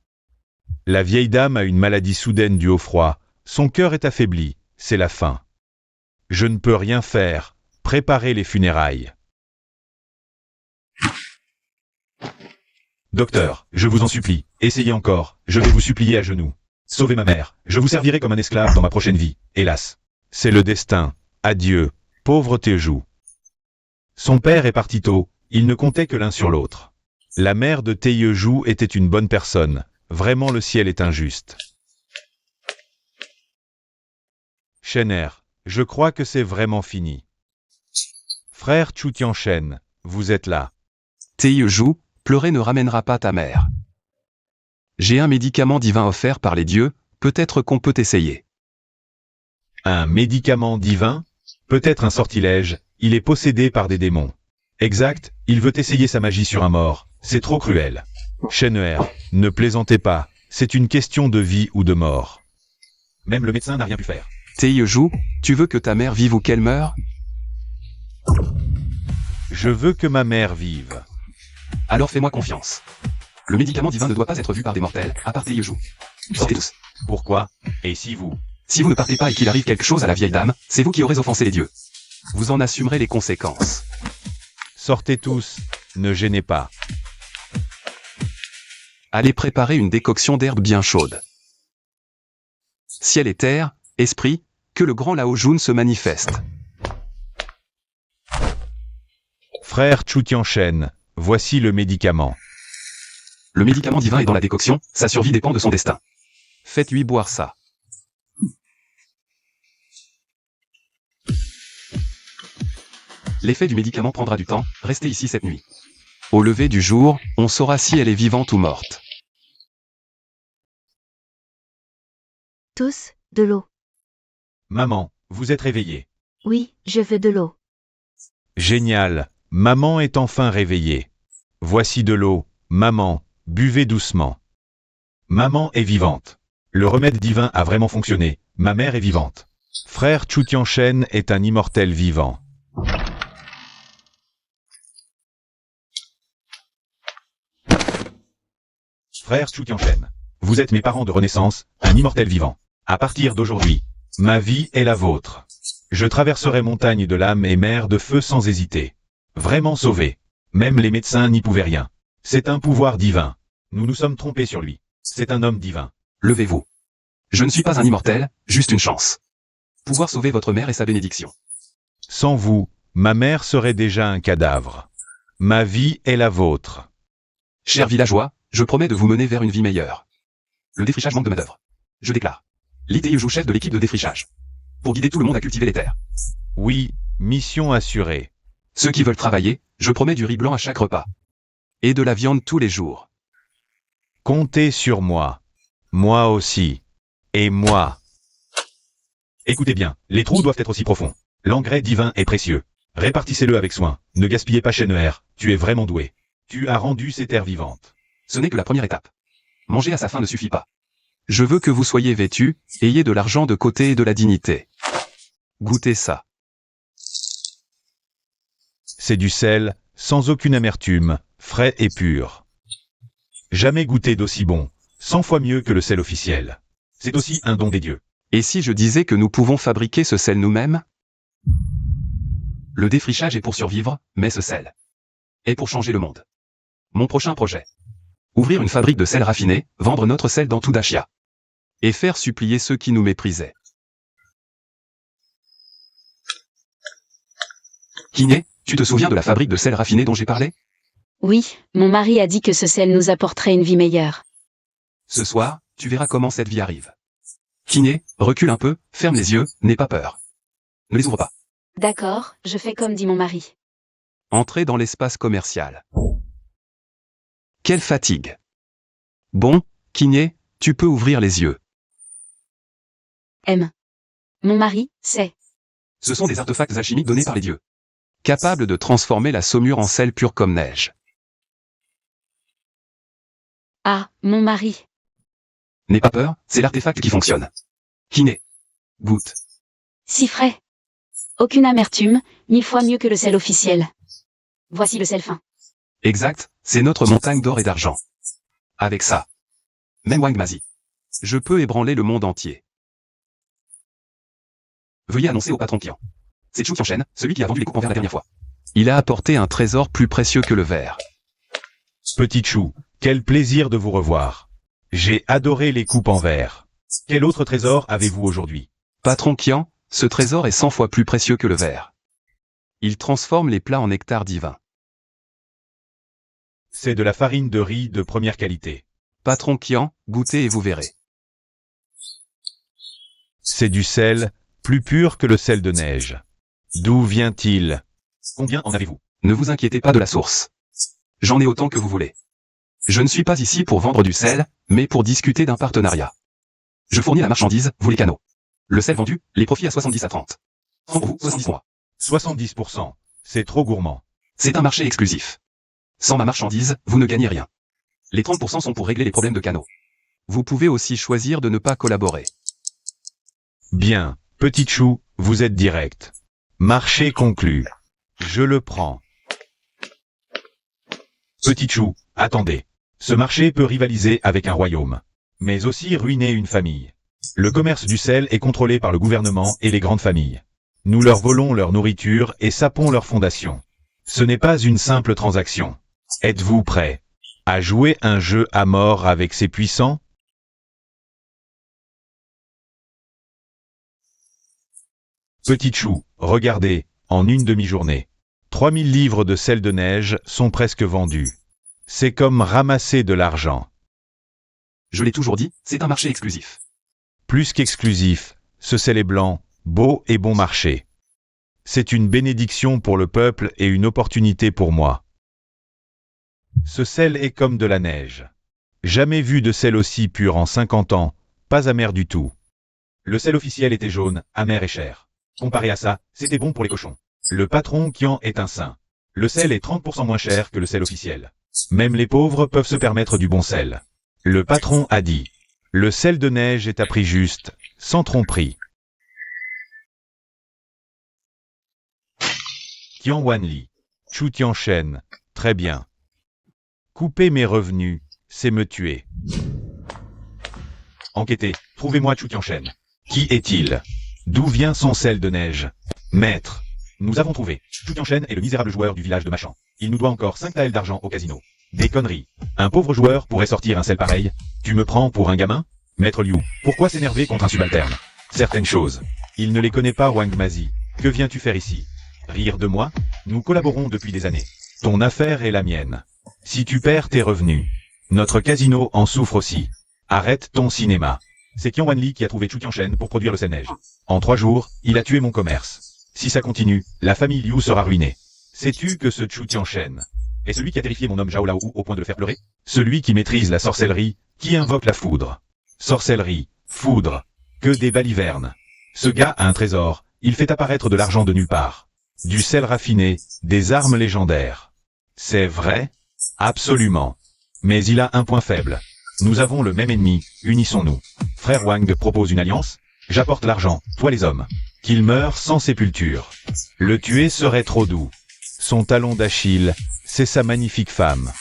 La vieille dame a une maladie soudaine due au froid, son cœur est affaibli, c'est la faim. Je ne peux rien faire, préparez les funérailles. Docteur, je vous en supplie, essayez encore, je vais vous supplier à genoux. Sauvez ma mère, je vous servirai comme un esclave dans ma prochaine vie, hélas. C'est le destin, adieu, pauvre Taeyejou. Son père est parti tôt, il ne comptait que l'un sur l'autre. La mère de Taeyejou était une bonne personne, vraiment le ciel est injuste. Chenneher, je crois que c'est vraiment fini. Frère Chou Tianchen, vous êtes là. Taeyejou, pleurer ne ramènera pas ta mère. J'ai un médicament divin offert par les dieux, peut-être qu'on peut essayer. Un médicament divin? Peut-être un sortilège, il est possédé par des démons. Exact, il veut essayer sa magie sur un mort, c'est trop cruel. Chenneher, ne plaisantez pas, c'est une question de vie ou de mort. Même le médecin n'a rien pu faire. Taeyejou, tu veux que ta mère vive ou qu'elle meure? Je veux que ma mère vive. Alors fais-moi confiance. Le médicament divin ne doit pas être vu par des mortels, à part Taeyejou. Sortez tous. Pourquoi? Et si vous? Si vous ne partez pas et qu'il arrive quelque chose à la vieille dame, c'est vous qui aurez offensé les dieux. Vous en assumerez les conséquences. Sortez tous, ne gênez pas. Allez préparer une décoction d'herbes bien chaude. Ciel et terre, esprit, que le grand Lao Jun se manifeste. Frère Chou Tianchen, voici le médicament. Le médicament divin est dans la décoction, sa survie dépend de son destin. Faites-lui boire ça. L'effet du médicament prendra du temps, restez ici cette nuit. Au lever du jour, on saura si elle est vivante ou morte. Tous, de l'eau. Maman, vous êtes réveillée. Oui, je veux de l'eau. Génial, maman est enfin réveillée. Voici de l'eau, maman, buvez doucement. Maman est vivante. Le remède divin a vraiment fonctionné, ma mère est vivante. Frère Chou Tianchen est un immortel vivant. Frère Chou Tianchen, Vous êtes mes parents de renaissance, un immortel vivant. À partir d'aujourd'hui, ma vie est la vôtre. Je traverserai montagne de l'âme et mer de feu sans hésiter. Vraiment sauvé. Même les médecins n'y pouvaient rien. C'est un pouvoir divin. Nous nous sommes trompés sur lui. C'est un homme divin. Levez-vous. Je ne suis pas un immortel, juste une chance. Pouvoir sauver votre mère et sa bénédiction. Sans vous, ma mère serait déjà un cadavre. Ma vie est la vôtre. Chers villageois, je promets de vous mener vers une vie meilleure. Le défrichage manque de main-d'œuvre. Je déclare. L'ITI joue chef de l'équipe de défrichage. Pour guider tout le monde à cultiver les terres. Oui, mission assurée. Ceux qui veulent travailler, je promets du riz blanc à chaque repas. Et de la viande tous les jours. Comptez sur moi. Moi aussi. Et moi. Écoutez bien, les trous doivent être aussi profonds. L'engrais divin est précieux. Répartissez-le avec soin. Ne gaspillez pas Shenner, tu es vraiment doué. Tu as rendu ces terres vivantes. Ce n'est que la première étape. Manger à sa faim ne suffit pas. Je veux que vous soyez vêtus, ayez de l'argent de côté et de la dignité. Goûtez ça. C'est du sel, sans aucune amertume, frais et pur. Jamais goûté d'aussi bon, 100 fois mieux que le sel officiel. C'est aussi un don des dieux. Et si je disais que nous pouvons fabriquer ce sel nous-mêmes? Le défrichage est pour survivre, mais ce sel est pour changer le monde. Mon prochain projet. Ouvrir une fabrique de sel raffiné, vendre notre sel dans tout Dachia. Et faire supplier ceux qui nous méprisaient. Kiné, tu te souviens de la fabrique de sel raffiné dont j'ai parlé? Oui, mon mari a dit que ce sel nous apporterait une vie meilleure. Ce soir, tu verras comment cette vie arrive. Kiné, recule un peu, ferme les yeux, n'aie pas peur. Ne les ouvre pas. D'accord, je fais comme dit mon mari. Entrez dans l'espace commercial. Quelle fatigue. Bon, Kiné, tu peux ouvrir les yeux. M. Mon mari, c'est. Ce sont des artefacts alchimiques donnés par les dieux. Capables de transformer la saumure en sel pur comme neige. Ah, mon mari. N'aie pas peur, c'est l'artefact qui fonctionne. Kiné. Goûte. Si frais. Aucune amertume, 1000 fois mieux que le sel officiel. Voici le sel fin. Exact, c'est notre montagne d'or et d'argent. Avec ça. Même Wangmazi. Je peux ébranler le monde entier. Veuillez annoncer au patron client. C'est Chu Qianshen, celui qui a vendu les coupes en verre la dernière fois. Il a apporté un trésor plus précieux que le verre. Petit Chou, quel plaisir de vous revoir. J'ai adoré les coupes en verre. Quel autre trésor avez-vous aujourd'hui? Patron Qian, ce trésor est 100 fois plus précieux que le verre. Il transforme les plats en nectar divin. C'est de la farine de riz de première qualité. Patron Qian, goûtez et vous verrez. C'est du sel, plus pur que le sel de neige. D'où vient-il? Combien en avez-vous? Ne vous inquiétez pas de la source. J'en ai autant que vous voulez. Je ne suis pas ici pour vendre du sel, mais pour discuter d'un partenariat. Je fournis la marchandise, vous les canaux. Le sel vendu, les profits à 70 à 30. En vous, 70 mois. 70%. C'est trop gourmand. C'est un marché exclusif. Sans ma marchandise, vous ne gagnez rien. Les 30% sont pour régler les problèmes de canaux. Vous pouvez aussi choisir de ne pas collaborer. Bien, Petit Chou, vous êtes direct. Marché conclu. Je le prends. Petit Chou, attendez. Ce marché peut rivaliser avec un royaume, mais aussi ruiner une famille. Le commerce du sel est contrôlé par le gouvernement et les grandes familles. Nous leur volons leur nourriture et sapons leurs fondations. Ce n'est pas une simple transaction. Êtes-vous prêts à jouer un jeu à mort avec ces puissants? Petit Chou, regardez, en une demi-journée. 3000 livres de sel de neige sont presque vendus. C'est comme ramasser de l'argent. Je l'ai toujours dit, c'est un marché exclusif. Plus qu'exclusif, ce sel est blanc, beau et bon marché. C'est une bénédiction pour le peuple et une opportunité pour moi. Ce sel est comme de la neige. Jamais vu de sel aussi pur en 50 ans, pas amer du tout. Le sel officiel était jaune, amer et cher. Comparé à ça, c'était bon pour les cochons. Le patron Qian est un saint. Le sel est 30% moins cher que le sel officiel. Même les pauvres peuvent se permettre du bon sel. Le patron a dit. Le sel de neige est à prix juste, sans tromperie. Qian Wanli. Chu Tianshen. Très bien. Couper mes revenus, c'est me tuer. Enquêtez, trouvez-moi Chu Tianchen. Qui est-il? D'où vient son sel de neige? Maître. Nous avons trouvé. Chu Tianchen est le misérable joueur du village de Machan. Il nous doit encore 5 taels d'argent au casino. Des conneries. Un pauvre joueur pourrait sortir un sel pareil. Tu me prends pour un gamin? Maître Liu, pourquoi s'énerver contre un subalterne? Certaines choses. Il ne les connaît pas, Wang Mazi. Que viens-tu faire ici? Rire de moi? Nous collaborons depuis des années. Ton affaire est la mienne. Si tu perds tes revenus, notre casino en souffre aussi. Arrête ton cinéma. C'est Qian Wanli qui a trouvé Chu Tianchen pour produire le sel-neige. En 3 jours, il a tué mon commerce. Si ça continue, la famille Liu sera ruinée. Sais-tu que ce Chu Tianchen est celui qui a terrifié mon homme Zhao Lao au point de le faire pleurer? Celui qui maîtrise la sorcellerie, qui invoque la foudre. Sorcellerie, foudre, que des balivernes. Ce gars a un trésor, il fait apparaître de l'argent de nulle part. Du sel raffiné, des armes légendaires. C'est vrai? Absolument. Mais il a un point faible. Nous avons le même ennemi, unissons-nous. Frère Wang propose une alliance? J'apporte l'argent, toi les hommes. Qu'il meure sans sépulture. Le tuer serait trop doux. Son talon d'Achille, c'est sa magnifique femme.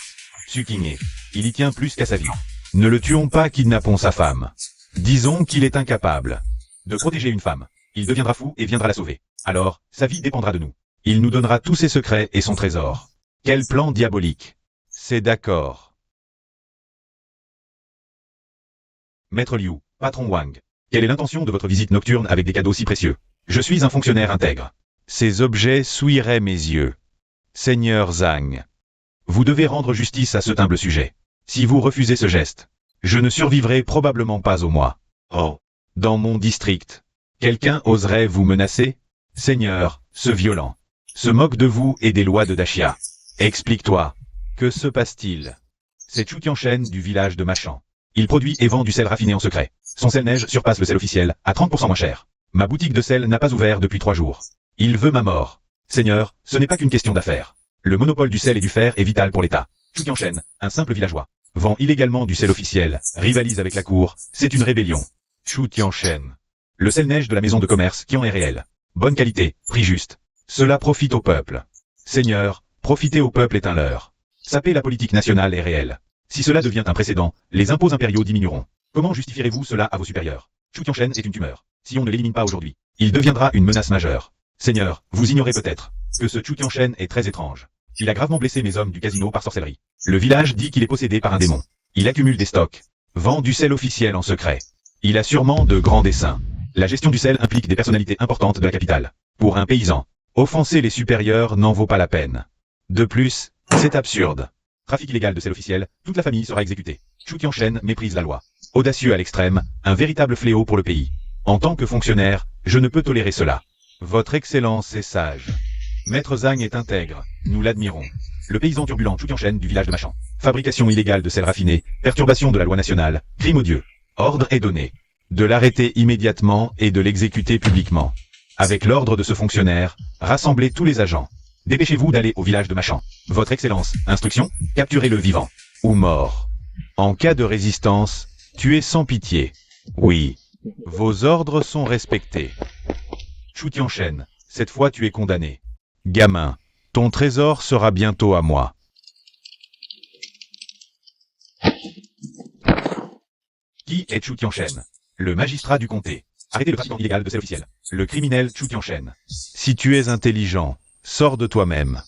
Sukiné, il y tient plus qu'à sa vie. Ne le tuons pas, kidnappons sa femme. Disons qu'il est incapable de protéger une femme. Il deviendra fou et viendra la sauver. Alors, sa vie dépendra de nous. Il nous donnera tous ses secrets et son trésor. Quel plan diabolique. C'est d'accord. Maître Liu, patron Wang. Quelle est l'intention de votre visite nocturne avec des cadeaux si précieux? Je suis un fonctionnaire intègre. Ces objets souilleraient mes yeux. Seigneur Zhang. Vous devez rendre justice à ce humble sujet. Si vous refusez ce geste, je ne survivrai probablement pas au mois. Oh. Dans mon district, quelqu'un oserait vous menacer? Seigneur, ce violent se moque de vous et des lois de Dachia. Explique-toi. Que se passe-t-il? C'est Chu Tianchen du village de Machan. Il produit et vend du sel raffiné en secret. Son sel neige surpasse le sel officiel, à 30% moins cher. Ma boutique de sel n'a pas ouvert depuis 3 jours. Il veut ma mort. Seigneur, ce n'est pas qu'une question d'affaires. Le monopole du sel et du fer est vital pour l'État. Chu Tianchen, un simple villageois, vend illégalement du sel officiel, rivalise avec la cour, c'est une rébellion. Chu Tianchen. Le sel neige de la maison de commerce qui en est réel. Bonne qualité, prix juste. Cela profite au peuple. Seigneur, profiter au peuple est un leurre. Saper la politique nationale est réelle. Si cela devient un précédent, les impôts impériaux diminueront. Comment justifierez-vous cela à vos supérieurs? Chu Tianchen est une tumeur. Si on ne l'élimine pas aujourd'hui, il deviendra une menace majeure. Seigneur, vous ignorez peut-être que ce Chu Tianchen est très étrange. Il a gravement blessé mes hommes du casino par sorcellerie. Le village dit qu'il est possédé par un démon. Il accumule des stocks. Vend du sel officiel en secret. Il a sûrement de grands desseins. La gestion du sel implique des personnalités importantes de la capitale. Pour un paysan, offenser les supérieurs n'en vaut pas la peine. De plus, c'est absurde. Trafic illégal de sel officiel, toute la famille sera exécutée. Chu Tianchen méprise la loi. Audacieux à l'extrême, un véritable fléau pour le pays. En tant que fonctionnaire, je ne peux tolérer cela. Votre Excellence est sage. Maître Zhang est intègre, nous l'admirons. Le paysan turbulent Chu Tianchen du village de Machan. Fabrication illégale de sel raffiné, perturbation de la loi nationale, crime odieux. Ordre est donné. De l'arrêter immédiatement et de l'exécuter publiquement. Avec l'ordre de ce fonctionnaire, rassemblez tous les agents. Dépêchez-vous d'aller au village de Machan. Votre Excellence, instruction, capturez-le vivant. Ou mort. En cas de résistance, tuez sans pitié. Oui. Vos ordres sont respectés. Chu Tianchen, cette fois tu es condamné. Gamin, ton trésor sera bientôt à moi. Qui est Chu Tianchen? Le magistrat du comté. Arrêtez le trafiquant illégal de sel officiel. Le criminel Chu Tianchen. Si tu es intelligent, sors de toi-même.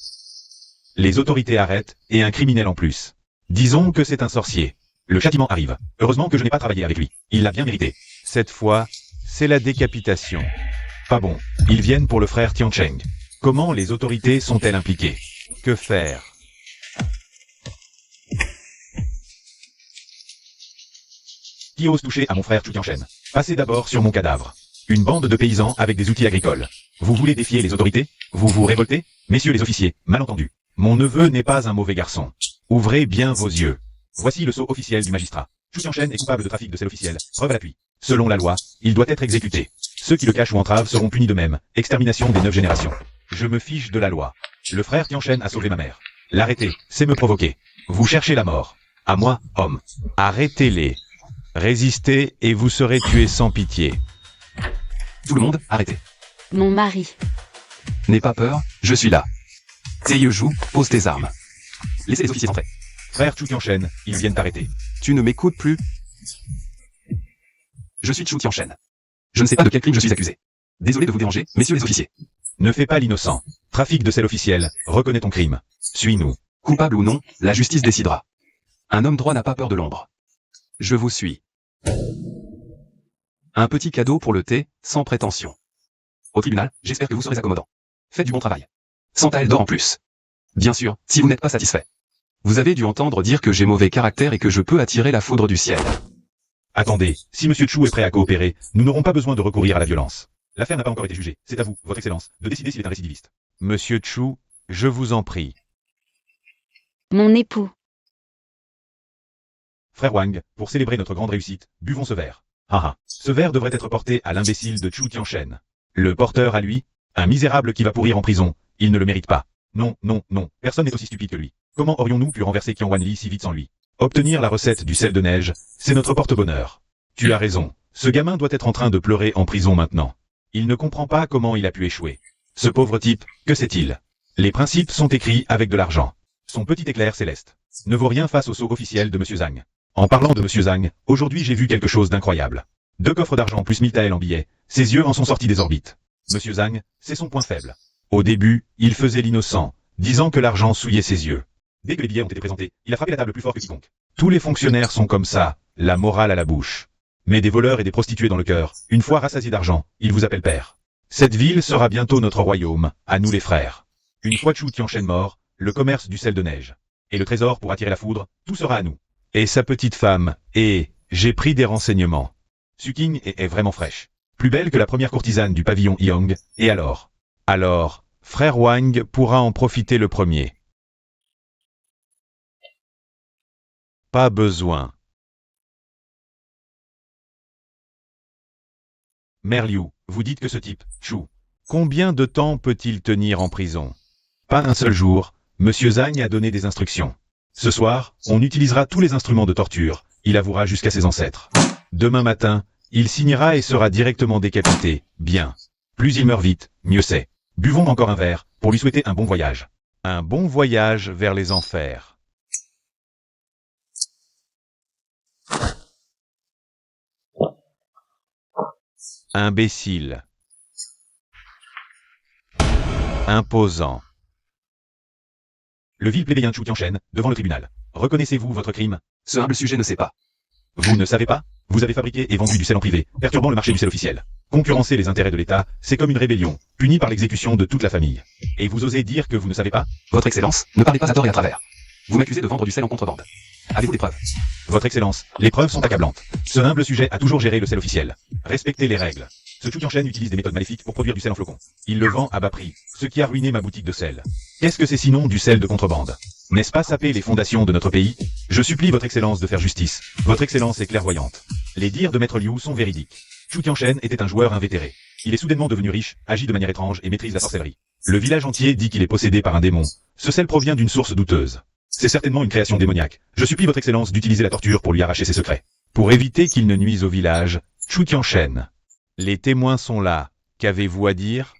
Les autorités arrêtent, et un criminel en plus. Disons que c'est un sorcier. Le châtiment arrive. Heureusement que je n'ai pas travaillé avec lui. Il l'a bien mérité. Cette fois, c'est la décapitation. Pas bon. Ils viennent pour le frère Tiancheng. Comment les autorités sont-elles impliquées? Que faire? Qui ose toucher à mon frère Chu Tianchen? Passez d'abord sur mon cadavre. Une bande de paysans avec des outils agricoles. Vous voulez défier les autorités? Vous vous révoltez? Messieurs les officiers, mal entendu. Mon neveu n'est pas un mauvais garçon. Ouvrez bien vos yeux. Voici le sceau officiel du magistrat. Chu Tianchen est coupable de trafic de sel officiel. Preuve à l'appui. Selon la loi, il doit être exécuté. Ceux qui le cachent ou entravent seront punis de même. Extermination des 9 générations. Je me fiche de la loi. Le frère Tianchen a sauvé ma mère. L'arrêter, c'est me provoquer. Vous cherchez la mort. À moi, homme. Arrêtez-les. Résistez et vous serez tués sans pitié. Tout le monde, arrêtez. Mon mari. N'aie pas peur, je suis là. Seiyuju, pose tes armes. Laissez les officiers entrer. Frère Chu Tianchen, ils viennent t'arrêter. Tu ne m'écoutes plus? Je suis Chu Tianchen. Je ne sais pas de quel crime je suis accusé. Désolé de vous déranger, messieurs les officiers. Ne fais pas l'innocent. Trafic de sel officiel, reconnais ton crime. Suis-nous. Coupable ou non, la justice décidera. Un homme droit n'a pas peur de l'ombre. Je vous suis. Un petit cadeau pour le thé, sans prétention. Au tribunal, j'espère que vous serez accommodant. Faites du bon travail. 100 taels d'or en plus. Bien sûr, si vous n'êtes pas satisfait. Vous avez dû entendre dire que j'ai mauvais caractère et que je peux attirer la foudre du ciel. Attendez, si Monsieur Chu est prêt à coopérer, nous n'aurons pas besoin de recourir à la violence. L'affaire n'a pas encore été jugée. C'est à vous, Votre Excellence, de décider s'il est un récidiviste. Monsieur Chu, je vous en prie. Mon époux. Frère Wang, pour célébrer notre grande réussite, buvons ce verre. Haha. Ce verre devrait être porté à l'imbécile de Chu Tianchen. Le porteur à lui, un misérable qui va pourrir en prison, il ne le mérite pas. Non, non, non, personne n'est aussi stupide que lui. Comment aurions-nous pu renverser Qian Wanli si vite sans lui? Obtenir la recette du sel de neige, c'est notre porte-bonheur. Tu as raison, ce gamin doit être en train de pleurer en prison maintenant. Il ne comprend pas comment il a pu échouer. Ce pauvre type, que sait-il? Les principes sont écrits avec de l'argent. Son petit éclair céleste ne vaut rien face au sceau officiel de Monsieur Zhang. En parlant de Monsieur Zhang, aujourd'hui j'ai vu quelque chose d'incroyable. 2 coffres d'argent plus 1000 taels en billets, ses yeux en sont sortis des orbites. Monsieur Zhang, c'est son point faible. Au début, il faisait l'innocent, disant que l'argent souillait ses yeux. Dès que les billets ont été présentés, il a frappé la table plus fort que quiconque. Tous les fonctionnaires sont comme ça, la morale à la bouche. Mais des voleurs et des prostituées dans le cœur, une fois rassasiés d'argent, ils vous appellent père. Cette ville sera bientôt notre royaume, à nous les frères. Une fois Chu Tianchen mort, le commerce du sel de neige. Et le trésor pour attirer la foudre, tout sera à nous. Et sa petite femme, et j'ai pris des renseignements. Suking est vraiment fraîche. Plus belle que la première courtisane du pavillon Yong, et alors, frère Wang pourra en profiter le premier. Pas besoin. Mère Liu, vous dites que ce type, Chu, combien de temps peut-il tenir en prison? Pas un seul jour, Monsieur Zhang a donné des instructions. Ce soir, on utilisera tous les instruments de torture, il avouera jusqu'à ses ancêtres. Demain matin, il signera et sera directement décapité, bien. Plus il meurt vite, mieux c'est. Buvons encore un verre, pour lui souhaiter un bon voyage. Un bon voyage vers les enfers. Imbécile. Imposant. Le vil plébéien Chu Tianchen, devant le tribunal. Reconnaissez-vous votre crime? Ce humble sujet ne sait pas. Vous ne savez pas? Vous avez fabriqué et vendu du sel en privé, perturbant le marché du sel officiel. Concurrencer les intérêts de l'État, c'est comme une rébellion, punie par l'exécution de toute la famille. Et vous osez dire que vous ne savez pas? Votre Excellence, ne parlez pas à tort et à travers. Vous m'accusez de vendre du sel en contrebande. Avez-vous des preuves? Votre Excellence, les preuves sont accablantes. Ce humble sujet a toujours géré le sel officiel. Respectez les règles. Ce Chu Tianchen utilise des méthodes maléfiques pour produire du sel en flocons. Il le vend à bas prix, ce qui a ruiné ma boutique de sel. Qu'est-ce que c'est sinon du sel de contrebande? N'est-ce pas saper les fondations de notre pays? Je supplie votre Excellence de faire justice. Votre Excellence est clairvoyante. Les dires de Maître Liu sont véridiques. Chu Tianchen était un joueur invétéré. Il est soudainement devenu riche, agit de manière étrange et maîtrise la sorcellerie. Le village entier dit qu'il est possédé par un démon. Ce sel provient d'une source douteuse. C'est certainement une création démoniaque. Je supplie votre Excellence d'utiliser la torture pour lui arracher ses secrets. Pour éviter qu'il ne nuise au village, Chu Tianchen. Les témoins sont là. Qu'avez-vous à dire?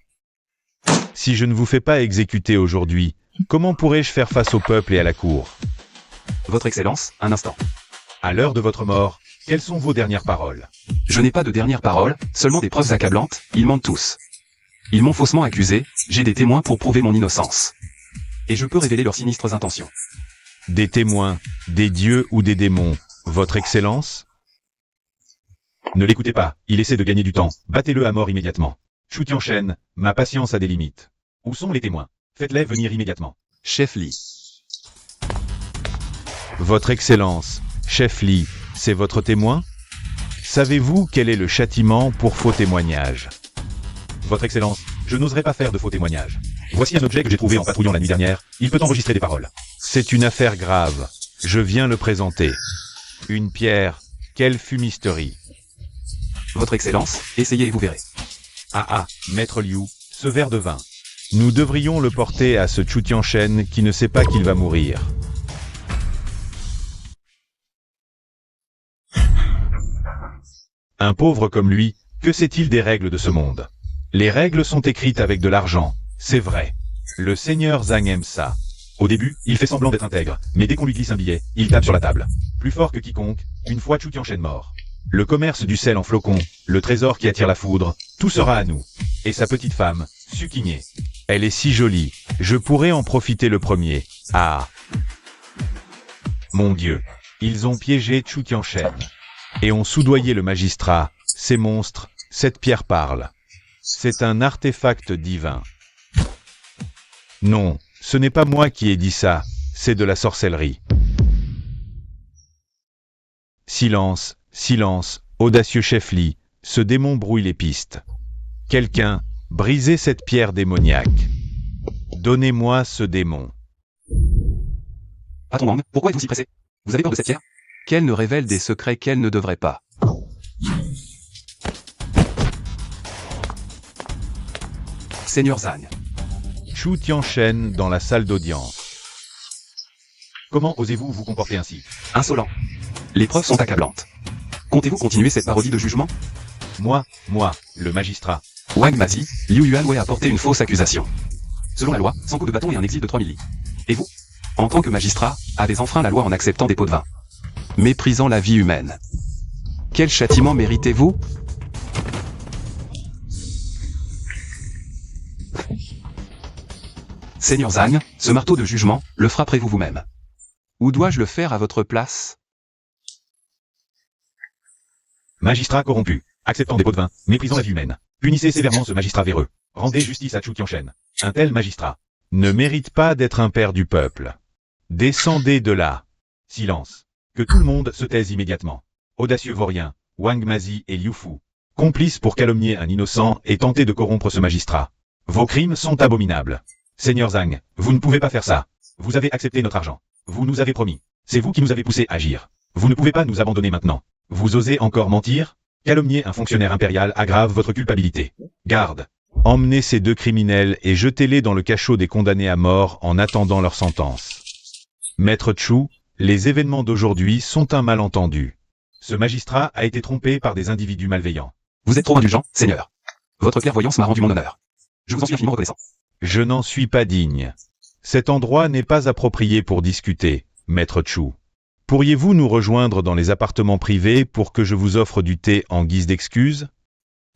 Si je ne vous fais pas exécuter aujourd'hui, comment pourrais-je faire face au peuple et à la cour? Votre Excellence, un instant. À l'heure de votre mort, quelles sont vos dernières paroles? Je n'ai pas de dernières paroles, seulement des preuves accablantes, ils mentent tous. Ils m'ont faussement accusé, j'ai des témoins pour prouver mon innocence. Et je peux révéler leurs sinistres intentions. Des témoins, des dieux ou des démons, votre Excellence? Ne l'écoutez pas, il essaie de gagner du temps, battez-le à mort immédiatement. Chu Tianchen, ma patience a des limites. Où sont les témoins? Faites-les venir immédiatement. Chef Li. Votre Excellence, Chef Li, c'est votre témoin? Savez-vous quel est le châtiment pour faux témoignage? Votre Excellence, je n'oserais pas faire de faux témoignages. Voici un objet que j'ai trouvé en patrouillant la nuit dernière, il peut enregistrer des paroles. C'est une affaire grave, je viens le présenter. Une pierre, quelle fumisterie. Votre Excellence, essayez et vous verrez. Maître Liu, ce verre de vin. Nous devrions le porter à ce Chu Tianchen qui ne sait pas qu'il va mourir. Un pauvre comme lui, que sait-il des règles de ce monde? Les règles sont écrites avec de l'argent, c'est vrai. Le seigneur Zhang aime ça. Au début, il fait semblant d'être intègre, mais dès qu'on lui glisse un billet, il tape sur la table. Plus fort que quiconque, une fois Chu Tianchen mort. Le commerce du sel en flocons, le trésor qui attire la foudre, tout sera à nous. Et sa petite femme, Sukiné. Elle est si jolie, je pourrais en profiter le premier. Ah! Mon Dieu, ils ont piégé Chu Tianchen. Et ont soudoyé le magistrat. Ces monstres, cette pierre parle. C'est un artefact divin. Non, ce n'est pas moi qui ai dit ça, c'est de la sorcellerie. Silence, silence, audacieux chef Li, ce démon brouille les pistes. Quelqu'un, brisez cette pierre démoniaque. Donnez-moi ce démon. Patron Wang, pourquoi êtes-vous si pressé? Vous avez peur de cette pierre? Qu'elle ne révèle des secrets qu'elle ne devrait pas. Seigneur Zhang. Chu Tianchen dans la salle d'audience. Comment osez-vous vous comporter ainsi? Insolent. Les preuves sont accablantes. Comptez-vous continuer cette parodie de jugement? Moi, le magistrat. Wang Mazi, Liu Yuanwei a porté une fausse accusation. Selon la loi, 100 coups de bâton et un exil de 3000 li. Et vous, en tant que magistrat, avez enfreint la loi en acceptant des pots de vin. Méprisant la vie humaine. Quel châtiment méritez-vous? Seigneur Zhang, ce marteau de jugement, le frapperez-vous vous-même? Ou dois-je le faire à votre place? Magistrat corrompu, acceptant des pots de vin, méprisant la vie humaine. Punissez sévèrement ce magistrat véreux. Rendez justice à Chu Tianchen. Un tel magistrat ne mérite pas d'être un père du peuple. Descendez de là. Silence. Que tout le monde se taise immédiatement. Audacieux vaurien, Wang Mazi et Liu Fu, complices pour calomnier un innocent et tenter de corrompre ce magistrat. Vos crimes sont abominables. Seigneur Zhang, vous ne pouvez pas faire ça. Vous avez accepté notre argent. Vous nous avez promis. C'est vous qui nous avez poussé à agir. Vous ne pouvez pas nous abandonner maintenant. Vous osez encore mentir? Calomnier un fonctionnaire impérial aggrave votre culpabilité. Garde. Emmenez ces deux criminels et jetez-les dans le cachot des condamnés à mort en attendant leur sentence. Maître Chu, les événements d'aujourd'hui sont un malentendu. Ce magistrat a été trompé par des individus malveillants. Vous êtes trop indulgent, Seigneur. Votre clairvoyance m'a rendu mon honneur. Je vous en suis infiniment reconnaissant. Je n'en suis pas digne. Cet endroit n'est pas approprié pour discuter, Maître Chu. Pourriez-vous nous rejoindre dans les appartements privés pour que je vous offre du thé en guise d'excuse?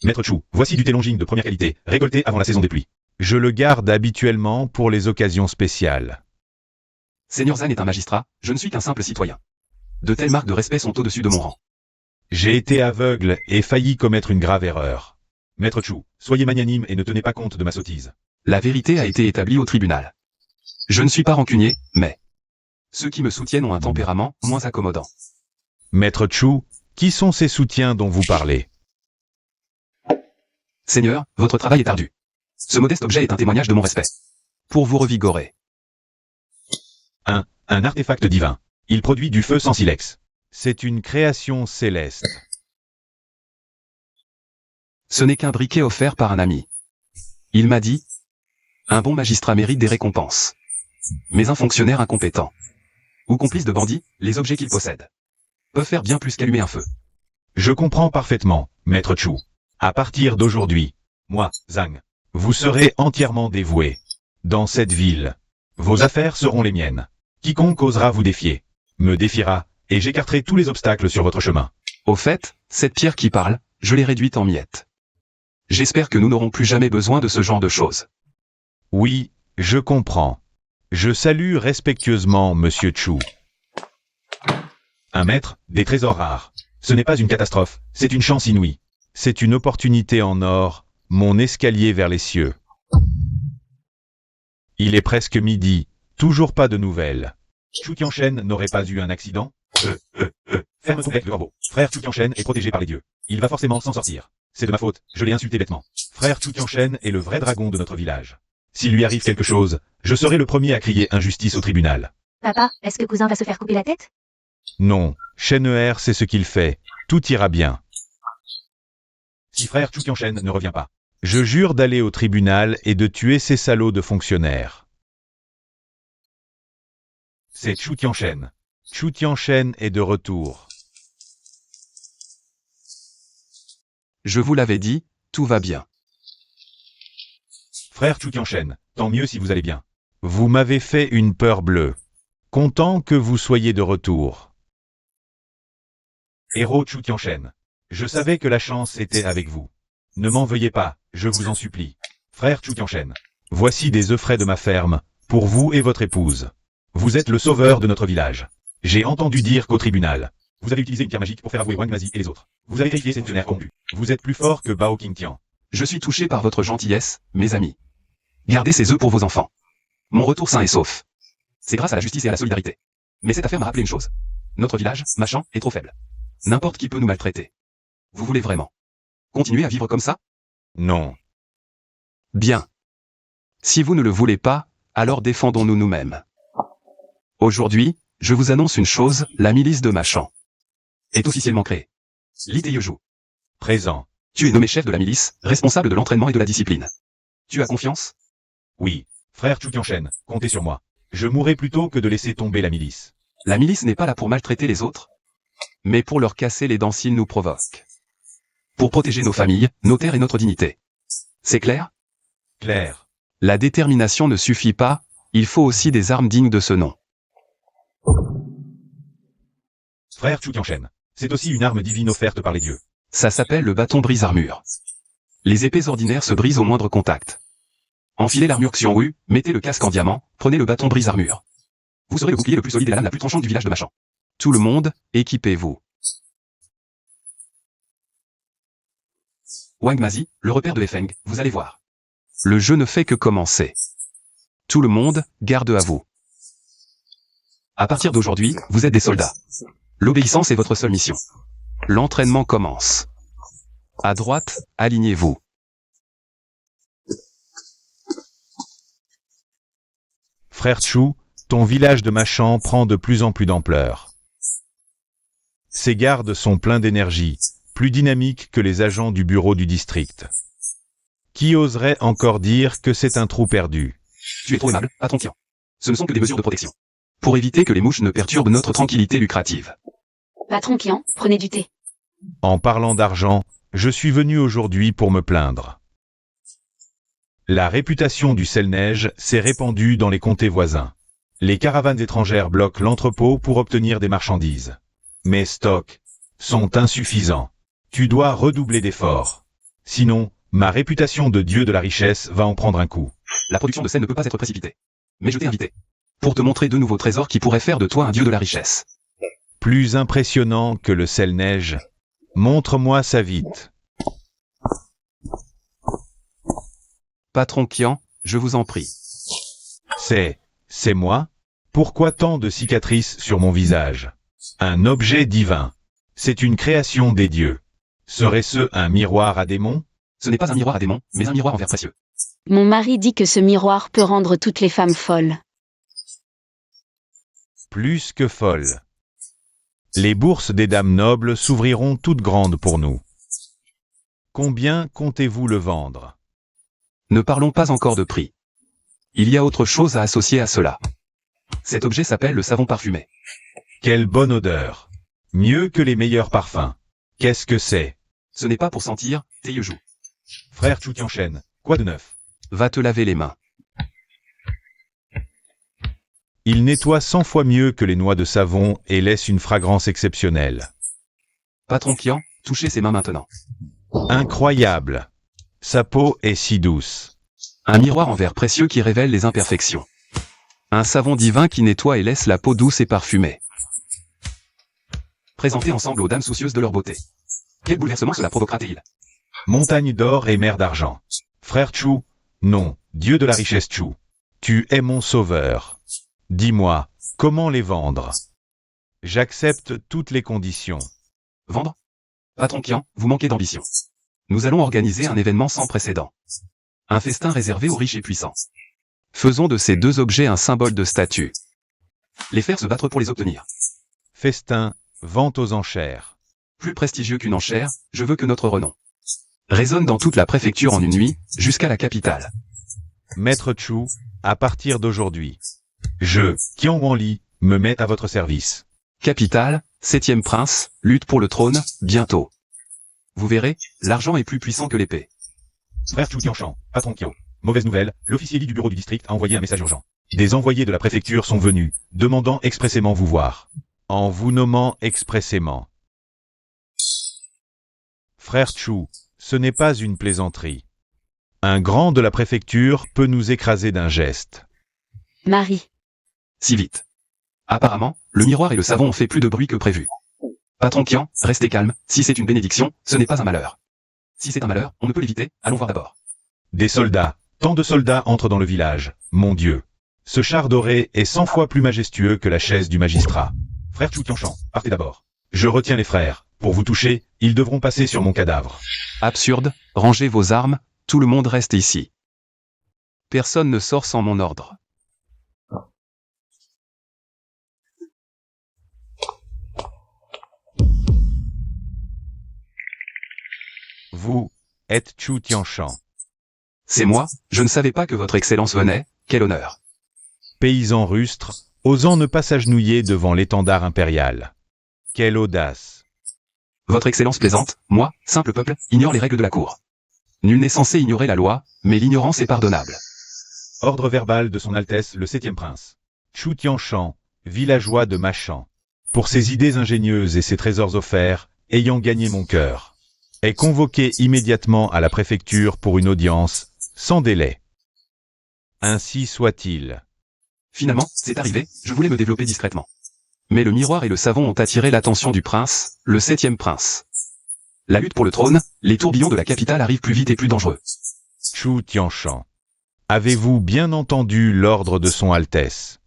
Maître Chu, voici du thé Longines de première qualité, récolté avant la saison des pluies. Je le garde habituellement pour les occasions spéciales. Seigneur Zhang est un magistrat, je ne suis qu'un simple citoyen. De telles marques de respect sont au-dessus de mon rang. J'ai été aveugle et failli commettre une grave erreur. Maître Chu, soyez magnanime et ne tenez pas compte de ma sottise. La vérité a été établie au tribunal. Je ne suis pas rancunier, mais ceux qui me soutiennent ont un tempérament moins accommodant. Maître Chu, qui sont ces soutiens dont vous parlez? Seigneur, votre travail est ardu. Ce modeste objet est un témoignage de mon respect. Pour vous revigorer. Un artefact divin. Il produit du feu sans silex. C'est une création céleste. Ce n'est qu'un briquet offert par un ami. Il m'a dit, un bon magistrat mérite des récompenses. Mais un fonctionnaire incompétent, ou complice de bandits, les objets qu'il possède peuvent faire bien plus qu'allumer un feu. Je comprends parfaitement, Maître Chu. À partir d'aujourd'hui, moi, Zhang, vous serez entièrement dévoué. Dans cette ville, vos affaires seront les miennes. Quiconque osera vous défier, me défiera, et j'écarterai tous les obstacles sur votre chemin. Au fait, cette pierre qui parle, je l'ai réduite en miettes. J'espère que nous n'aurons plus jamais besoin de ce genre de choses. Oui, je comprends. Je salue respectueusement Monsieur Chu. Un maître, des trésors rares. Ce n'est pas une catastrophe, c'est une chance inouïe. C'est une opportunité en or, mon escalier vers les cieux. Il est presque midi, toujours pas de nouvelles. Chu Tianchen n'aurait pas eu un accident? Ferme ton bec de corbeau. Frère Chu Tianchen est protégé par les dieux. Il va forcément s'en sortir. C'est de ma faute, je l'ai insulté bêtement. Frère Chu Tianchen est le vrai dragon de notre village. S'il lui arrive quelque chose, je serai le premier à crier injustice au tribunal. Papa, est-ce que cousin va se faire couper la tête? Non, Shenhe sait ce qu'il fait. Tout ira bien. Si frère Chu Tianchen ne revient pas, je jure d'aller au tribunal et de tuer ces salauds de fonctionnaires. C'est Chu Tianchen. Chu Tianchen est de retour. Je vous l'avais dit, tout va bien. Frère Chu Tianchen, tant mieux si vous allez bien. Vous m'avez fait une peur bleue. Content que vous soyez de retour. Héros Chu Tianchen, Je savais que la chance était avec vous. Ne m'en veuillez pas, je vous en supplie. Frère Chu Tianchen, voici des œufs frais de ma ferme, pour vous et votre épouse. Vous êtes le sauveur de notre village. J'ai entendu dire qu'au tribunal, vous avez utilisé une pierre magique pour faire avouer Wang Mazi et les autres. Vous avez vérifié ces fonctionnaires corrompus. Vous êtes plus fort que Bao Qingtian. Je suis touché par votre gentillesse, mes amis. Gardez ces œufs pour vos enfants. Mon retour sain et sauf. C'est grâce à la justice et à la solidarité. Mais cette affaire m'a rappelé une chose. Notre village, Machan, est trop faible. N'importe qui peut nous maltraiter. Vous voulez vraiment continuer à vivre comme ça? Non. Bien. Si vous ne le voulez pas, alors défendons-nous nous-mêmes. Aujourd'hui, je vous annonce une chose, la milice de Machan est officiellement créée. Li Teyeju, Présent. tu es nommé chef de la milice, responsable de l'entraînement et de la discipline. Tu as confiance? Oui. Frère Chu Tianchen, comptez sur moi. Je mourrai plutôt que de laisser tomber la milice. La milice n'est pas là pour maltraiter les autres, mais pour leur casser les dents s'ils nous provoquent. Pour protéger nos familles, nos terres et notre dignité. C'est clair? Claire. La détermination ne suffit pas, il faut aussi des armes dignes de ce nom. Frère Chu Tianchen, c'est aussi une arme divine offerte par les dieux. Ça s'appelle le bâton brise-armure. Les épées ordinaires se brisent au moindre contact. Enfilez l'armure Xiongwu, mettez le casque en diamant, prenez le bâton brise-armure. Vous serez le bouclier le plus solide et la lame la plus tranchante du village de Machan. Tout le monde, équipez-vous. Wang Mazi, le repère de Hefeng, vous allez voir. Le jeu ne fait que commencer. Tout le monde, garde à vous. À partir d'aujourd'hui, vous êtes des soldats. L'obéissance est votre seule mission. L'entraînement commence. À droite, alignez-vous. Frère Chu, ton village de Machan prend de plus en plus d'ampleur. Ces gardes sont pleins d'énergie, plus dynamiques que les agents du bureau du district. Qui oserait encore dire que c'est un trou perdu? Tu es trop aimable, patron Tian. Ce ne sont que des mesures de protection. Pour éviter que les mouches ne perturbent notre tranquillité lucrative. Patron Kian, prenez du thé. En parlant d'argent, je suis venu aujourd'hui pour me plaindre. La réputation du sel-neige s'est répandue dans les comtés voisins. Les caravanes étrangères bloquent l'entrepôt pour obtenir des marchandises. Mes stocks sont insuffisants. Tu dois redoubler d'efforts. Sinon, ma réputation de dieu de la richesse va en prendre un coup. La production de sel ne peut pas être précipitée. Mais je t'ai invité. Pour te montrer deux nouveaux trésors qui pourraient faire de toi un dieu de la richesse. Plus impressionnant que le sel-neige. Montre-moi ça vite. Patron Kian, je vous en prie. C'est moi? Pourquoi tant de cicatrices sur mon visage? Un objet divin. C'est une création des dieux. Serait-ce un miroir à démons? Ce n'est pas un miroir à démons, mais un miroir en verre précieux. Mon mari dit que ce miroir peut rendre toutes les femmes folles. Plus que folle. Les bourses des dames nobles s'ouvriront toutes grandes pour nous. Combien comptez-vous le vendre? Ne parlons pas encore de prix. Il y a autre chose à associer à cela. Cet objet s'appelle le savon parfumé. Quelle bonne odeur. Mieux que les meilleurs parfums. Qu'est-ce que c'est? Ce n'est pas pour sentir, Teyeju. Frère Chu Tianchen, quoi de neuf? Va te laver les mains. Il nettoie 100 fois mieux que les noix de savon et laisse une fragrance exceptionnelle. Patron Kian, touchez ses mains maintenant. Incroyable. Sa peau est si douce. Un miroir en verre précieux qui révèle les imperfections. Un savon divin qui nettoie et laisse la peau douce et parfumée. Présentez ensemble aux dames soucieuses de leur beauté. Quel bouleversement cela provoquera-t-il? Montagne d'or et mer d'argent. Frère Chu, non, dieu de la richesse Chu. Tu es mon sauveur. Dis-moi, comment les vendre? J'accepte toutes les conditions. Vendre? Patron Kian, vous manquez d'ambition. Nous allons organiser un événement sans précédent. Un festin réservé aux riches et puissants. Faisons de ces deux objets un symbole de statut. Les faire se battre pour les obtenir. Festin, vente aux enchères. Plus prestigieux qu'une enchère, je veux que notre renom résonne dans toute la préfecture en une nuit, jusqu'à la capitale. Maître Chu, à partir d'aujourd'hui, je, Qian Wanli, me mets à votre service. Capitale, 7e prince, lutte pour le trône, bientôt. Vous verrez, l'argent est plus puissant que l'épée. Frère Chu Tianshan, patron Qian. Mauvaise nouvelle, l'officier Li du bureau du district a envoyé un message urgent. Des envoyés de la préfecture sont venus, demandant expressément vous voir. En vous nommant expressément. Frère Chu, ce n'est pas une plaisanterie. Un grand de la préfecture peut nous écraser d'un geste. Marie. Si vite. Apparemment, le miroir et le savon ont fait plus de bruit que prévu. Patron Qian, restez calme, si c'est une bénédiction, ce n'est pas un malheur. Si c'est un malheur, on ne peut l'éviter, allons voir d'abord. Des soldats, tant de soldats entrent dans le village, mon Dieu. Ce char doré est 100 fois plus majestueux que la chaise du magistrat. Frère Chu Tianshan, partez d'abord. Je retiens les frères. Pour vous toucher, ils devront passer sur mon cadavre. Absurde, rangez vos armes, tout le monde reste ici. Personne ne sort sans mon ordre. Vous êtes Chu Tianshan. C'est moi, je ne savais pas que votre excellence venait, quel honneur. Paysan rustre, osant ne pas s'agenouiller devant l'étendard impérial. Quelle audace! Votre excellence plaisante, moi, simple peuple, ignore les règles de la cour. Nul n'est censé ignorer la loi, mais l'ignorance est pardonnable. Ordre verbal de son Altesse le 7e prince. Chu Tianshan, villageois de Machan. Pour ses idées ingénieuses et ses trésors offerts, ayant gagné mon cœur, est convoqué immédiatement à la préfecture pour une audience, sans délai. Ainsi soit-il. Finalement, c'est arrivé, je voulais me développer discrètement. Mais le miroir et le savon ont attiré l'attention du prince, le 7e prince. La lutte pour le trône, les tourbillons de la capitale arrivent plus vite et plus dangereux. Chu Tianshan. Avez-vous bien entendu l'ordre de son Altesse?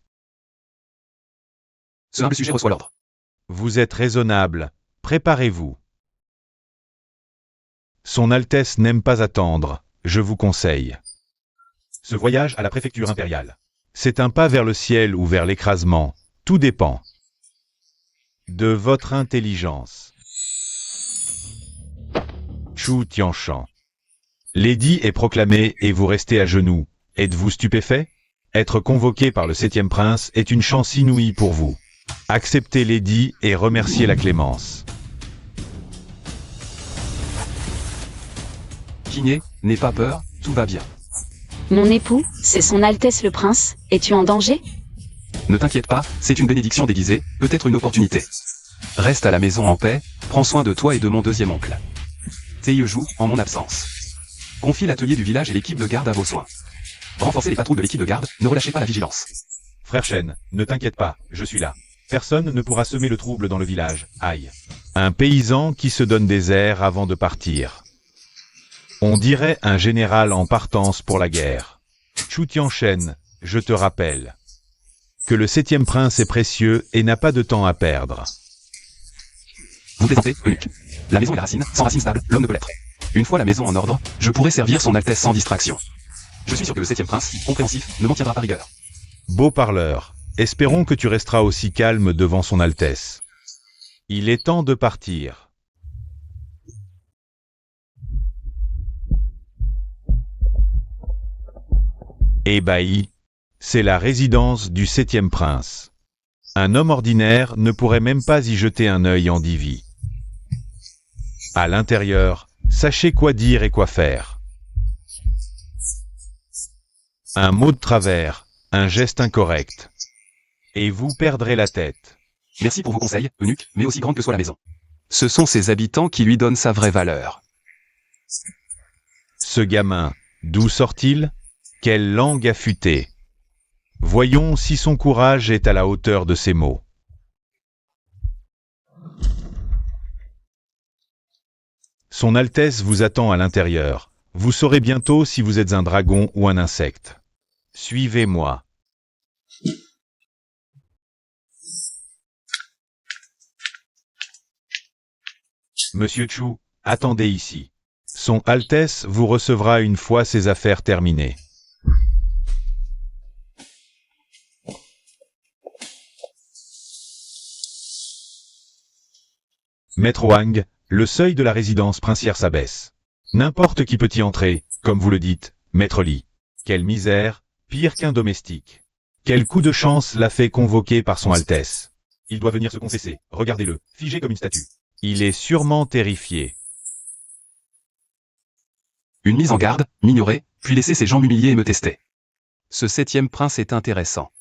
Ce humble sujet reçoit l'ordre. Vous êtes raisonnable, préparez-vous. Son Altesse n'aime pas attendre, je vous conseille. Ce voyage à la préfecture impériale. C'est un pas vers le ciel ou vers l'écrasement, tout dépend de votre intelligence. Chu Tianshan. L'édit est proclamé et vous restez à genoux. Êtes-vous stupéfait? Être convoqué par le 7e prince est une chance inouïe pour vous. Acceptez l'édit et remerciez la clémence. Kiné, n'aie pas peur, tout va bien. Mon époux, c'est son Altesse le Prince, es-tu en danger? Ne t'inquiète pas, c'est une bénédiction déguisée, peut-être une opportunité. Reste à la maison en paix, prends soin de toi et de mon deuxième oncle. Teye joue, en mon absence. Confie l'atelier du village et l'équipe de garde à vos soins. Renforcez les patrouilles de l'équipe de garde, ne relâchez pas la vigilance. Frère Shen, ne t'inquiète pas, je suis là. Personne ne pourra semer le trouble dans le village, aïe. Un paysan qui se donne des airs avant de partir. On dirait un général en partance pour la guerre. Chu Tianshan, je te rappelle que le 7e prince est précieux et n'a pas de temps à perdre. Vous plaisantez, eunuque. La maison est la racine, sans racine stable, l'homme ne peut l'être. Une fois la maison en ordre, je pourrai servir son Altesse sans distraction. Je suis sûr que le 7e prince, compréhensif, ne m'en tiendra pas rigueur. Beau parleur, espérons que tu resteras aussi calme devant son Altesse. Il est temps de partir. Ébahi, c'est la résidence du 7e prince. Un homme ordinaire ne pourrait même pas y jeter un œil en divi. À l'intérieur, sachez quoi dire et quoi faire. Un mot de travers, un geste incorrect, et vous perdrez la tête. Merci pour vos conseils, eunuque, mais aussi grande que soit la maison. Ce sont ses habitants qui lui donnent sa vraie valeur. Ce gamin, d'où sort-il? Quelle langue affûtée! Voyons si son courage est à la hauteur de ses mots. Son Altesse vous attend à l'intérieur. Vous saurez bientôt si vous êtes un dragon ou un insecte. Suivez-moi. Monsieur Chu, attendez ici. Son Altesse vous recevra une fois ses affaires terminées. Maître Wang, le seuil de la résidence princière s'abaisse. N'importe qui peut y entrer, comme vous le dites, Maître Li. Quelle misère, pire qu'un domestique. Quel coup de chance l'a fait convoquer par son Altesse. Il doit venir se confesser, regardez-le, figé comme une statue. Il est sûrement terrifié. Une mise en garde, m'ignorer, puis laisser ces gens m'humilier et me tester. Ce 7e prince est intéressant.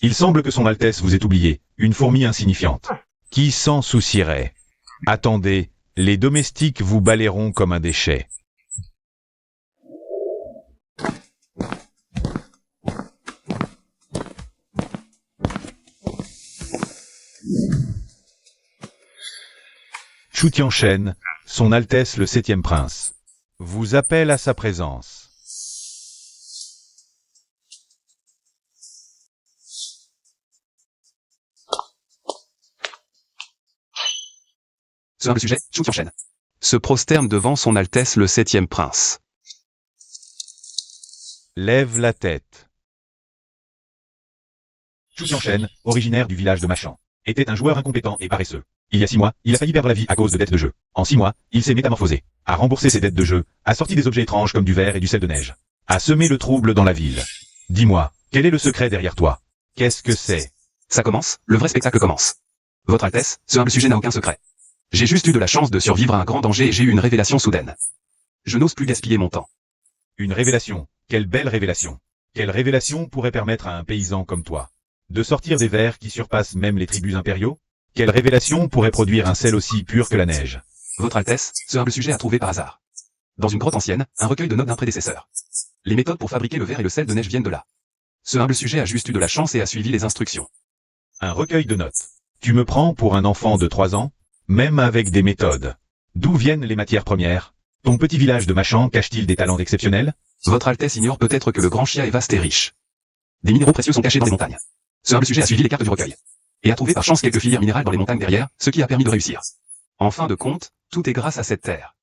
Il semble que son Altesse vous ait oublié, une fourmi insignifiante. Qui s'en soucierait? Attendez, les domestiques vous balayeront comme un déchet. Chu Tianchen, son Altesse le 7e prince, vous appelle à sa présence. Ce humble sujet, Chu Tianchen, se prosterne devant son Altesse le 7e prince. Lève la tête. Chu Tianchen, originaire du village de Machan, était un joueur incompétent et paresseux. Il y a 6 mois, il a failli perdre la vie à cause de dettes de jeu. En 6 mois, il s'est métamorphosé, a remboursé ses dettes de jeu, a sorti des objets étranges comme du verre et du sel de neige, a semé le trouble dans la ville. Dis-moi, quel est le secret derrière toi? Qu'est-ce que c'est? Ça commence, le vrai spectacle commence. Votre Altesse, ce humble sujet n'a aucun secret. J'ai juste eu de la chance de survivre à un grand danger et j'ai eu une révélation soudaine. Je n'ose plus gaspiller mon temps. Une révélation. Quelle belle révélation. Quelle révélation pourrait permettre à un paysan comme toi de sortir des vers qui surpassent même les tribus impériaux? Quelle révélation pourrait produire un sel aussi pur que la neige? Votre Altesse, ce humble sujet a trouvé par hasard, dans une grotte ancienne, un recueil de notes d'un prédécesseur. Les méthodes pour fabriquer le verre et le sel de neige viennent de là. Ce humble sujet a juste eu de la chance et a suivi les instructions. Un recueil de notes. Tu me prends pour un enfant de 3 ans? Même avec des méthodes. D'où viennent les matières premières? Ton petit village de Machan cache-t-il des talents exceptionnels? Votre Altesse ignore peut-être que le Grand Chia est vaste et riche. Des minéraux précieux sont cachés dans les montagnes. Ce humble sujet a suivi les cartes du recueil. Et a trouvé par chance quelques filières minérales dans les montagnes derrière, ce qui a permis de réussir. En fin de compte, tout est grâce à cette terre.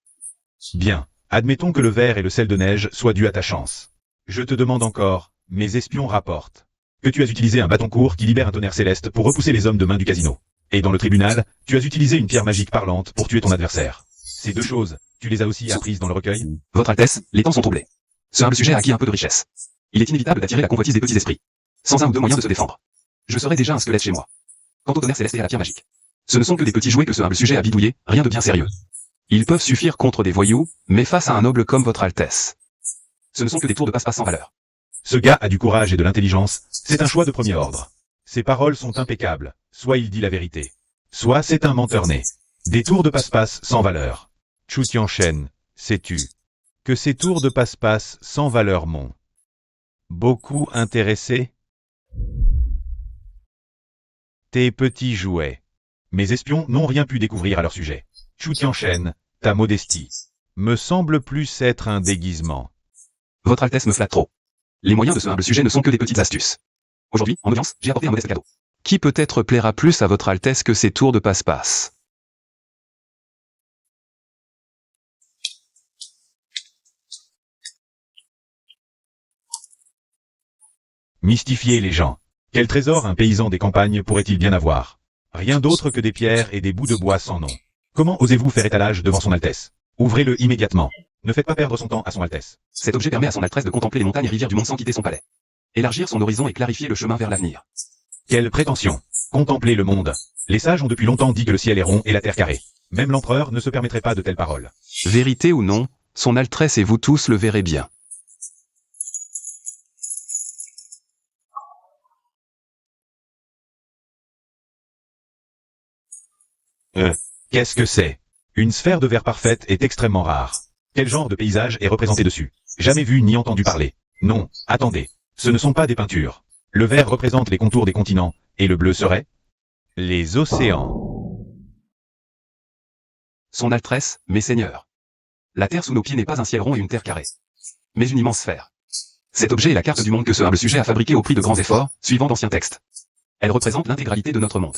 Bien. Admettons que le verre et le sel de neige soient dus à ta chance. Je te demande encore, mes espions rapportent que tu as utilisé un bâton court qui libère un tonnerre céleste pour repousser les hommes de main du casino. Et dans le tribunal, tu as utilisé une pierre magique parlante pour tuer ton adversaire. Ces 2 choses, tu les as aussi apprises dans le recueil? Votre Altesse, les temps sont troublés. Ce humble sujet a acquis un peu de richesse. Il est inévitable d'attirer la convoitise des petits esprits. Sans un ou 2 moyens de se défendre. Je serai déjà un squelette chez moi. Quant au tonnerre céleste et à la pierre magique, ce ne sont que des petits jouets que ce humble sujet a bidouillés, rien de bien sérieux. Ils peuvent suffire contre des voyous, mais face à un noble comme votre Altesse, ce ne sont que des tours de passe-passe sans valeur. Ce gars a du courage et de l'intelligence, c'est un choix de premier ordre. Ses paroles sont impeccables, soit il dit la vérité, soit c'est un menteur né. Des tours de passe-passe sans valeur. Chu Tianchen, sais-tu que ces tours de passe-passe sans valeur m'ont beaucoup intéressé? Tes petits jouets. Mes espions n'ont rien pu découvrir à leur sujet. Chu Tianchen, ta modestie me semble plus être un déguisement. Votre Altesse me flatte trop. Les moyens de ce humble sujet ne sont que des petites astuces. Aujourd'hui, en audience, j'ai apporté un modeste cadeau. Qui peut-être plaira plus à votre Altesse que ces tours de passe-passe? Mystifier les gens. Quel trésor un paysan des campagnes pourrait-il bien avoir? Rien d'autre que des pierres et des bouts de bois sans nom. Comment osez-vous faire étalage devant son Altesse? Ouvrez-le immédiatement. Ne faites pas perdre son temps à son Altesse. Cet objet permet à son Altesse de contempler les montagnes et rivières du monde sans quitter son palais. Élargir son horizon et clarifier le chemin vers l'avenir. Quelle prétention! Contempler le monde. Les sages ont depuis longtemps dit que le ciel est rond et la terre carrée. Même l'empereur ne se permettrait pas de telles paroles. Vérité ou non, son Altesse et vous tous le verrez bien. Qu'est-ce que c'est? Une sphère de verre parfaite est extrêmement rare. Quel genre de paysage est représenté dessus? Jamais vu ni entendu parler. Non, attendez. Ce ne sont pas des peintures. Le vert représente les contours des continents, et le bleu serait les océans. Son Altesse, mes seigneurs. La terre sous nos pieds n'est pas un ciel rond et une terre carrée, mais une immense sphère. Cet objet est la carte du monde que ce humble sujet a fabriqué au prix de grands efforts, suivant d'anciens textes. Elle représente l'intégralité de notre monde.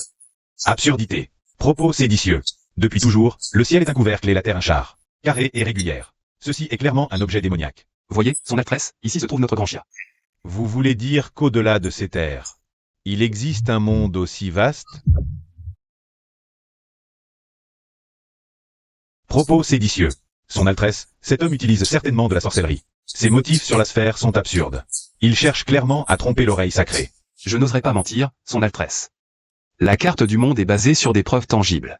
Absurdité. Propos séditieux. Depuis toujours, le ciel est un couvercle et la terre un char. Carré et régulière. Ceci est clairement un objet démoniaque. Voyez, son Altesse, ici se trouve notre grand Chia. Vous voulez dire qu'au-delà de ces terres, il existe un monde aussi vaste? Propos séditieux. Son Altesse, cet homme utilise certainement de la sorcellerie. Ses motifs sur la sphère sont absurdes. Il cherche clairement à tromper l'oreille sacrée. Je n'oserais pas mentir, son Altesse. La carte du monde est basée sur des preuves tangibles.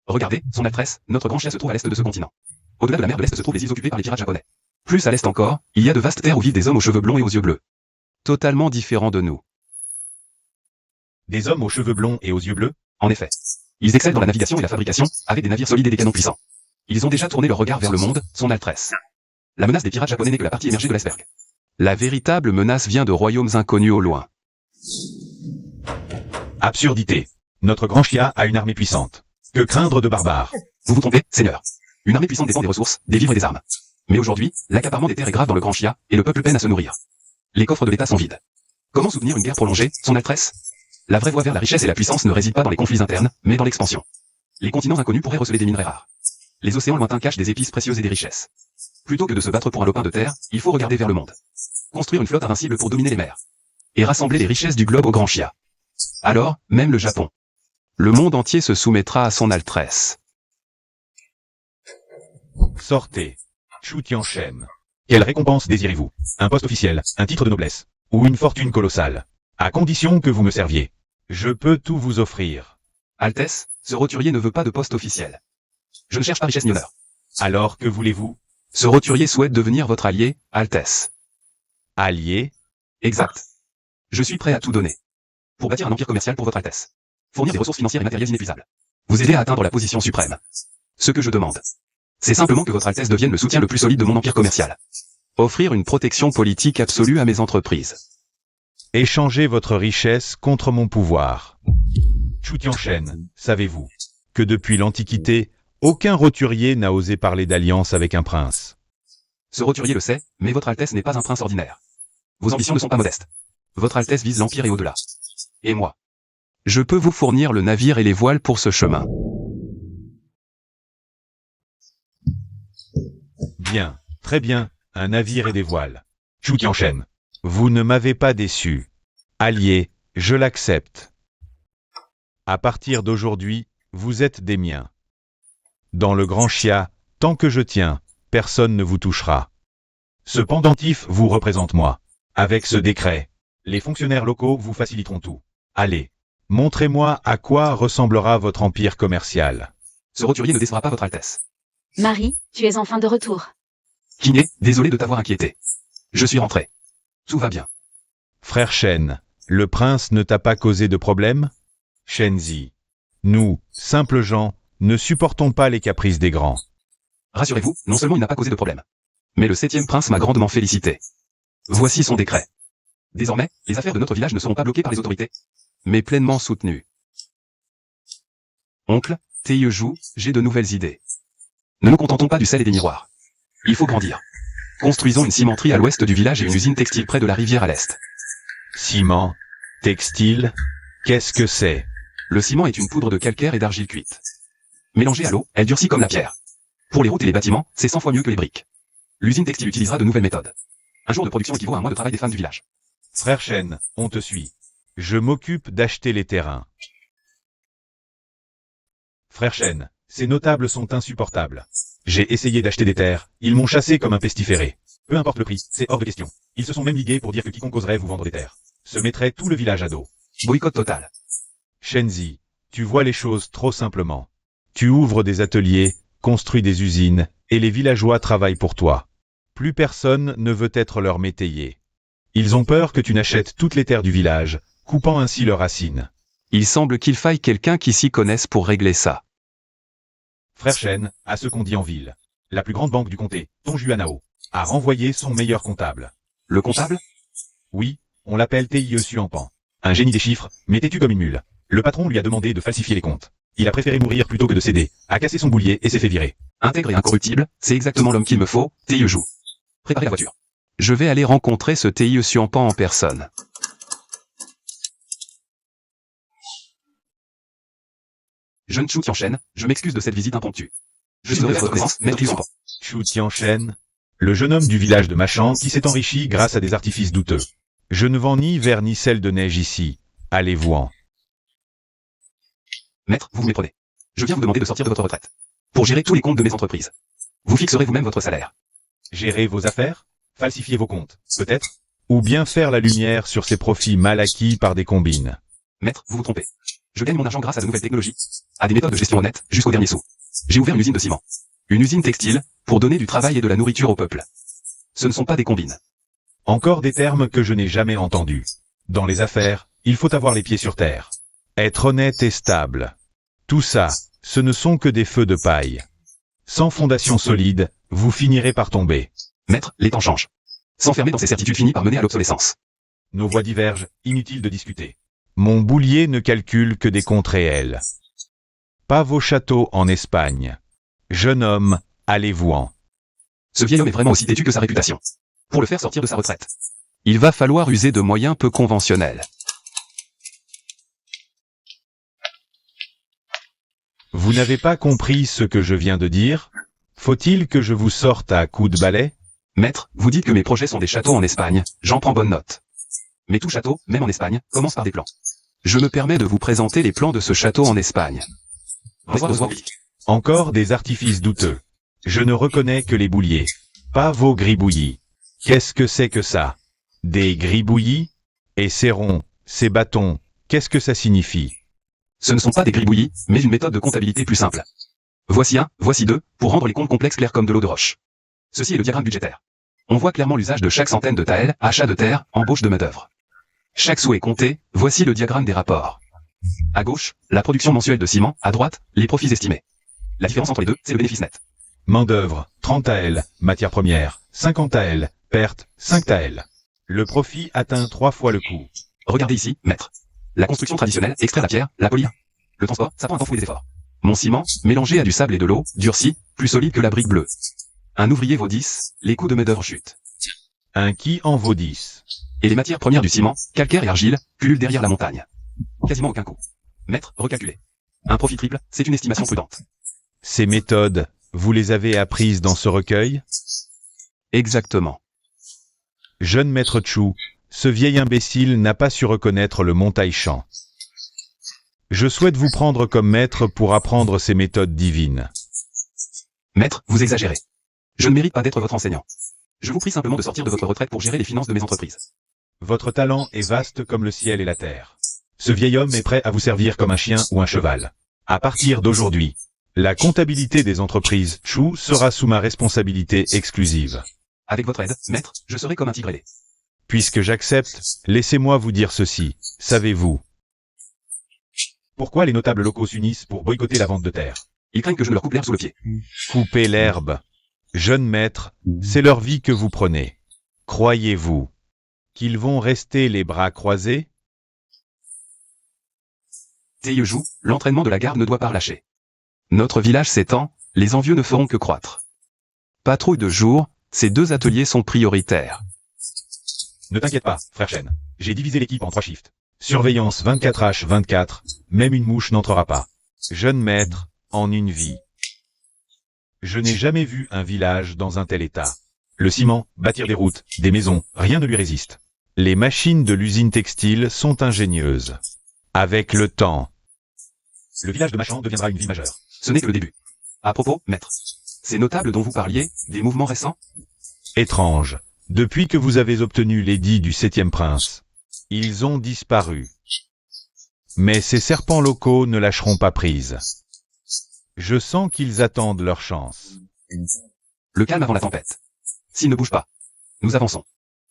Regardez, son Altesse, notre grand Chia se trouve à l'est de ce continent. Au-delà de la mer de l'Est se trouvent les îles occupées par les pirates japonais. Plus à l'est encore, il y a de vastes terres où vivent des hommes aux cheveux blonds et aux yeux bleus. Totalement différents de nous. Des hommes aux cheveux blonds et aux yeux bleus? En effet. Ils excellent dans la navigation et la fabrication, avec des navires solides et des canons puissants. Ils ont déjà tourné leur regard vers le monde, son Altesse. La menace des pirates japonais n'est que la partie émergée de l'iceberg. La véritable menace vient de royaumes inconnus au loin. Absurdité. Notre grand Chia a une armée puissante. Que craindre de barbares? Vous vous trompez, Seigneur. Une armée puissante dépend des ressources, des vivres et des armes. Mais aujourd'hui, l'accaparement des terres est grave dans le Grand Chia, et le peuple peine à se nourrir. Les coffres de l'État sont vides. Comment soutenir une guerre prolongée, son Altesse? La vraie voie vers la richesse et la puissance ne réside pas dans les conflits internes, mais dans l'expansion. Les continents inconnus pourraient receler des minerais rares. Les océans lointains cachent des épices précieuses et des richesses. Plutôt que de se battre pour un lopin de terre, il faut regarder vers le monde. Construire une flotte invincible pour dominer les mers. Et rassembler les richesses du globe au Grand Chia. Alors, même le Japon. Le monde entier se soumettra à son Altesse. Sortez. Chu Tianchen. Quelle récompense désirez-vous? Un poste officiel, un titre de noblesse, ou une fortune colossale? À condition que vous me serviez. Je peux tout vous offrir. Altesse, ce roturier ne veut pas de poste officiel. Je ne cherche pas richesse ni honneur. Alors que voulez-vous? Ce roturier souhaite devenir votre allié, Altesse. Allié? Exact. Je suis prêt à tout donner. Pour bâtir un empire commercial pour votre Altesse. Fournir des ressources financières et matérielles inépuisables. Vous aider à atteindre la position suprême. Ce que je demande, c'est simplement que votre Altesse devienne le soutien le plus solide de mon empire commercial. Offrir une protection politique absolue à mes entreprises. Échangez votre richesse contre mon pouvoir. Chu Tianchen, savez-vous que depuis l'Antiquité, aucun roturier n'a osé parler d'alliance avec un prince? Ce roturier le sait, mais votre Altesse n'est pas un prince ordinaire. Vos ambitions ne sont pas modestes. Votre Altesse vise l'Empire et au-delà. Et moi, je peux vous fournir le navire et les voiles pour ce chemin. Bien, très bien, un navire et des voiles. Chu Tianchen, vous ne m'avez pas déçu. Allié, je l'accepte. À partir d'aujourd'hui, vous êtes des miens. Dans le Grand Chia, tant que je tiens, personne ne vous touchera. Ce pendentif vous représente moi. Avec ce décret, les fonctionnaires locaux vous faciliteront tout. Allez, montrez-moi à quoi ressemblera votre empire commercial. Ce roturier ne décevra pas votre Altesse. Marie, tu es enfin de retour. Kiné, désolé de t'avoir inquiété. Je suis rentré. Tout va bien. Frère Shen, le prince ne t'a pas causé de problème? Shenzi, nous, simples gens, ne supportons pas les caprices des grands. Rassurez-vous, non seulement il n'a pas causé de problème, mais le 7e prince m'a grandement félicité. Voici son décret. Désormais, les affaires de notre village ne seront pas bloquées par les autorités, mais pleinement soutenues. Oncle, Taiyejou, j'ai de nouvelles idées. Ne nous contentons pas du sel et des miroirs. Il faut grandir. Construisons une cimenterie à l'ouest du village et une usine textile près de la rivière à l'est. Ciment, textile, qu'est-ce que c'est? Le ciment est une poudre de calcaire et d'argile cuite. Mélangée à l'eau, elle durcit comme la pierre. Pour les routes et les bâtiments, c'est 100 fois mieux que les briques. L'usine textile utilisera de nouvelles méthodes. Un jour de production équivaut à un mois de travail des femmes du village. Frère Shen, on te suit. Je m'occupe d'acheter les terrains. Frère Shen, ces notables sont insupportables. J'ai essayé d'acheter des terres, ils m'ont chassé comme un pestiféré. Peu importe le prix, c'est hors de question. Ils se sont même ligués pour dire que quiconque oserait vous vendre des terres se mettrait tout le village à dos. Boycott total. Shenzi, tu vois les choses trop simplement. Tu ouvres des ateliers, construis des usines, et les villageois travaillent pour toi. Plus personne ne veut être leur métayer. Ils ont peur que tu n'achètes toutes les terres du village, coupant ainsi leurs racines. Il semble qu'il faille quelqu'un qui s'y connaisse pour régler ça. Frère Shen, à ce qu'on dit en ville, la plus grande banque du comté, Tongjuanao, a renvoyé son meilleur comptable. Le comptable? Oui, on l'appelle Teiye Suampan. Un génie des chiffres, mais têtu comme une mule. Le patron lui a demandé de falsifier les comptes. Il a préféré mourir plutôt que de céder, a cassé son boulier et s'est fait virer. Intègre et incorruptible, c'est exactement l'homme qu'il me faut, Taiyejou. Préparez la voiture. Je vais aller rencontrer ce Teiye Suampan en personne. Jeune Chu Tianchen, je m'excuse de cette visite impromptue. Je suis heureux de votre présence, maître Suampan. Chu Tianchen, le jeune homme du village de Machan qui s'est enrichi grâce à des artifices douteux. Je ne vends ni verre ni sel de neige ici. Allez-vous-en. Maître, vous méprenez. Je viens vous demander de sortir de votre retraite. Pour gérer tous les comptes de mes entreprises. Vous fixerez vous-même votre salaire. Gérer vos affaires? Falsifier vos comptes, peut-être? Ou bien faire la lumière sur ces profits mal acquis par des combines? Maître, vous vous trompez. Je gagne mon argent grâce à de nouvelles technologies, à des méthodes de gestion honnêtes, jusqu'au dernier sou. J'ai ouvert une usine de ciment. Une usine textile, pour donner du travail et de la nourriture au peuple. Ce ne sont pas des combines. Encore des termes que je n'ai jamais entendus. Dans les affaires, il faut avoir les pieds sur terre. Être honnête et stable. Tout ça, ce ne sont que des feux de paille. Sans fondation solide, vous finirez par tomber. Maître, les temps changent. S'enfermer dans ces certitudes finit par mener à l'obsolescence. Nos voix divergent, inutile de discuter. Mon boulier ne calcule que des comptes réels. Pas vos châteaux en Espagne. Jeune homme, allez-vous-en. Ce vieil homme est vraiment aussi têtu que sa réputation. Pour le faire sortir de sa retraite, il va falloir user de moyens peu conventionnels. Vous n'avez pas compris ce que je viens de dire? Faut-il que je vous sorte à coups de balai? Maître, vous dites que mes projets sont des châteaux en Espagne, j'en prends bonne note. Mais tout château, même en Espagne, commence par des plans. Je me permets de vous présenter les plans de ce château en Espagne. Revoir. Encore des artifices douteux. Je ne reconnais que les bouliers. Pas vos gribouillis. Qu'est-ce que c'est que ça? Des gribouillis? Et ces ronds, ces bâtons, qu'est-ce que ça signifie? Ce ne sont pas des gribouillis, mais une méthode de comptabilité plus simple. Voici un, voici deux, pour rendre les comptes complexes clairs comme de l'eau de roche. Ceci est le diagramme budgétaire. On voit clairement l'usage de chaque centaine de taels, achat de terre, embauche de main-d'œuvre. Chaque sou est compté, voici le diagramme des rapports. À gauche, la production mensuelle de ciment, à droite, les profits estimés. La différence entre les deux, c'est le bénéfice net. Main-d'œuvre, 30 taels, matières premières, 50 taels, perte, 5 taels. Le profit atteint 3 fois le coût. Regardez ici, maître. La construction traditionnelle, extraire la pierre, la polir. Le transport, ça prend un temps fou et des efforts. Mon ciment, mélangé à du sable et de l'eau, durci, plus solide que la brique bleue. Un ouvrier vaut 10, les coûts de main-d'œuvre chutent. Un qui en vaut 10. Et les matières premières du ciment, calcaire et argile, pullulent derrière la montagne. Quasiment aucun coût. Maître, recalculé. Un profit triple, c'est une estimation prudente. Ces méthodes, vous les avez apprises dans ce recueil? Exactement. Jeune maître Chou, ce vieil imbécile n'a pas su reconnaître le montaï-champ. Je souhaite vous prendre comme maître pour apprendre ces méthodes divines. Maître, vous exagérez. Je ne mérite pas d'être votre enseignant. Je vous prie simplement de sortir de votre retraite pour gérer les finances de mes entreprises. Votre talent est vaste comme le ciel et la terre. Ce vieil homme est prêt à vous servir comme un chien ou un cheval. À partir d'aujourd'hui, la comptabilité des entreprises Chou sera sous ma responsabilité exclusive. Avec votre aide, maître, je serai comme un tigre ailé. Puisque j'accepte, laissez-moi vous dire ceci. Savez-vous pourquoi les notables locaux s'unissent pour boycotter la vente de terre? Ils craignent que je ne leur coupe l'herbe sous le pied. Couper l'herbe. Jeune maître, c'est leur vie que vous prenez. Croyez-vous qu'ils vont rester les bras croisés? Teillejoux, l'entraînement de la garde ne doit pas relâcher. Notre village s'étend, les envieux ne feront que croître. Patrouille de jour, ces deux ateliers sont prioritaires. Ne t'inquiète pas, frère Chen. J'ai divisé l'équipe en 3 shifts. Surveillance 24h24, même une mouche n'entrera pas. Jeune maître, en une vie. Je n'ai jamais vu un village dans un tel état. Le ciment, bâtir des routes, des maisons, rien ne lui résiste. Les machines de l'usine textile sont ingénieuses. Avec le temps, le village de Machan deviendra une ville majeure. Ce n'est que le début. À propos, maître, ces notables dont vous parliez, des mouvements récents? Étrange. Depuis que vous avez obtenu l'édit du 7e prince, ils ont disparu. Mais ces serpents locaux ne lâcheront pas prise. Je sens qu'ils attendent leur chance. Le calme avant la tempête. S'ils ne bougent pas, nous avançons.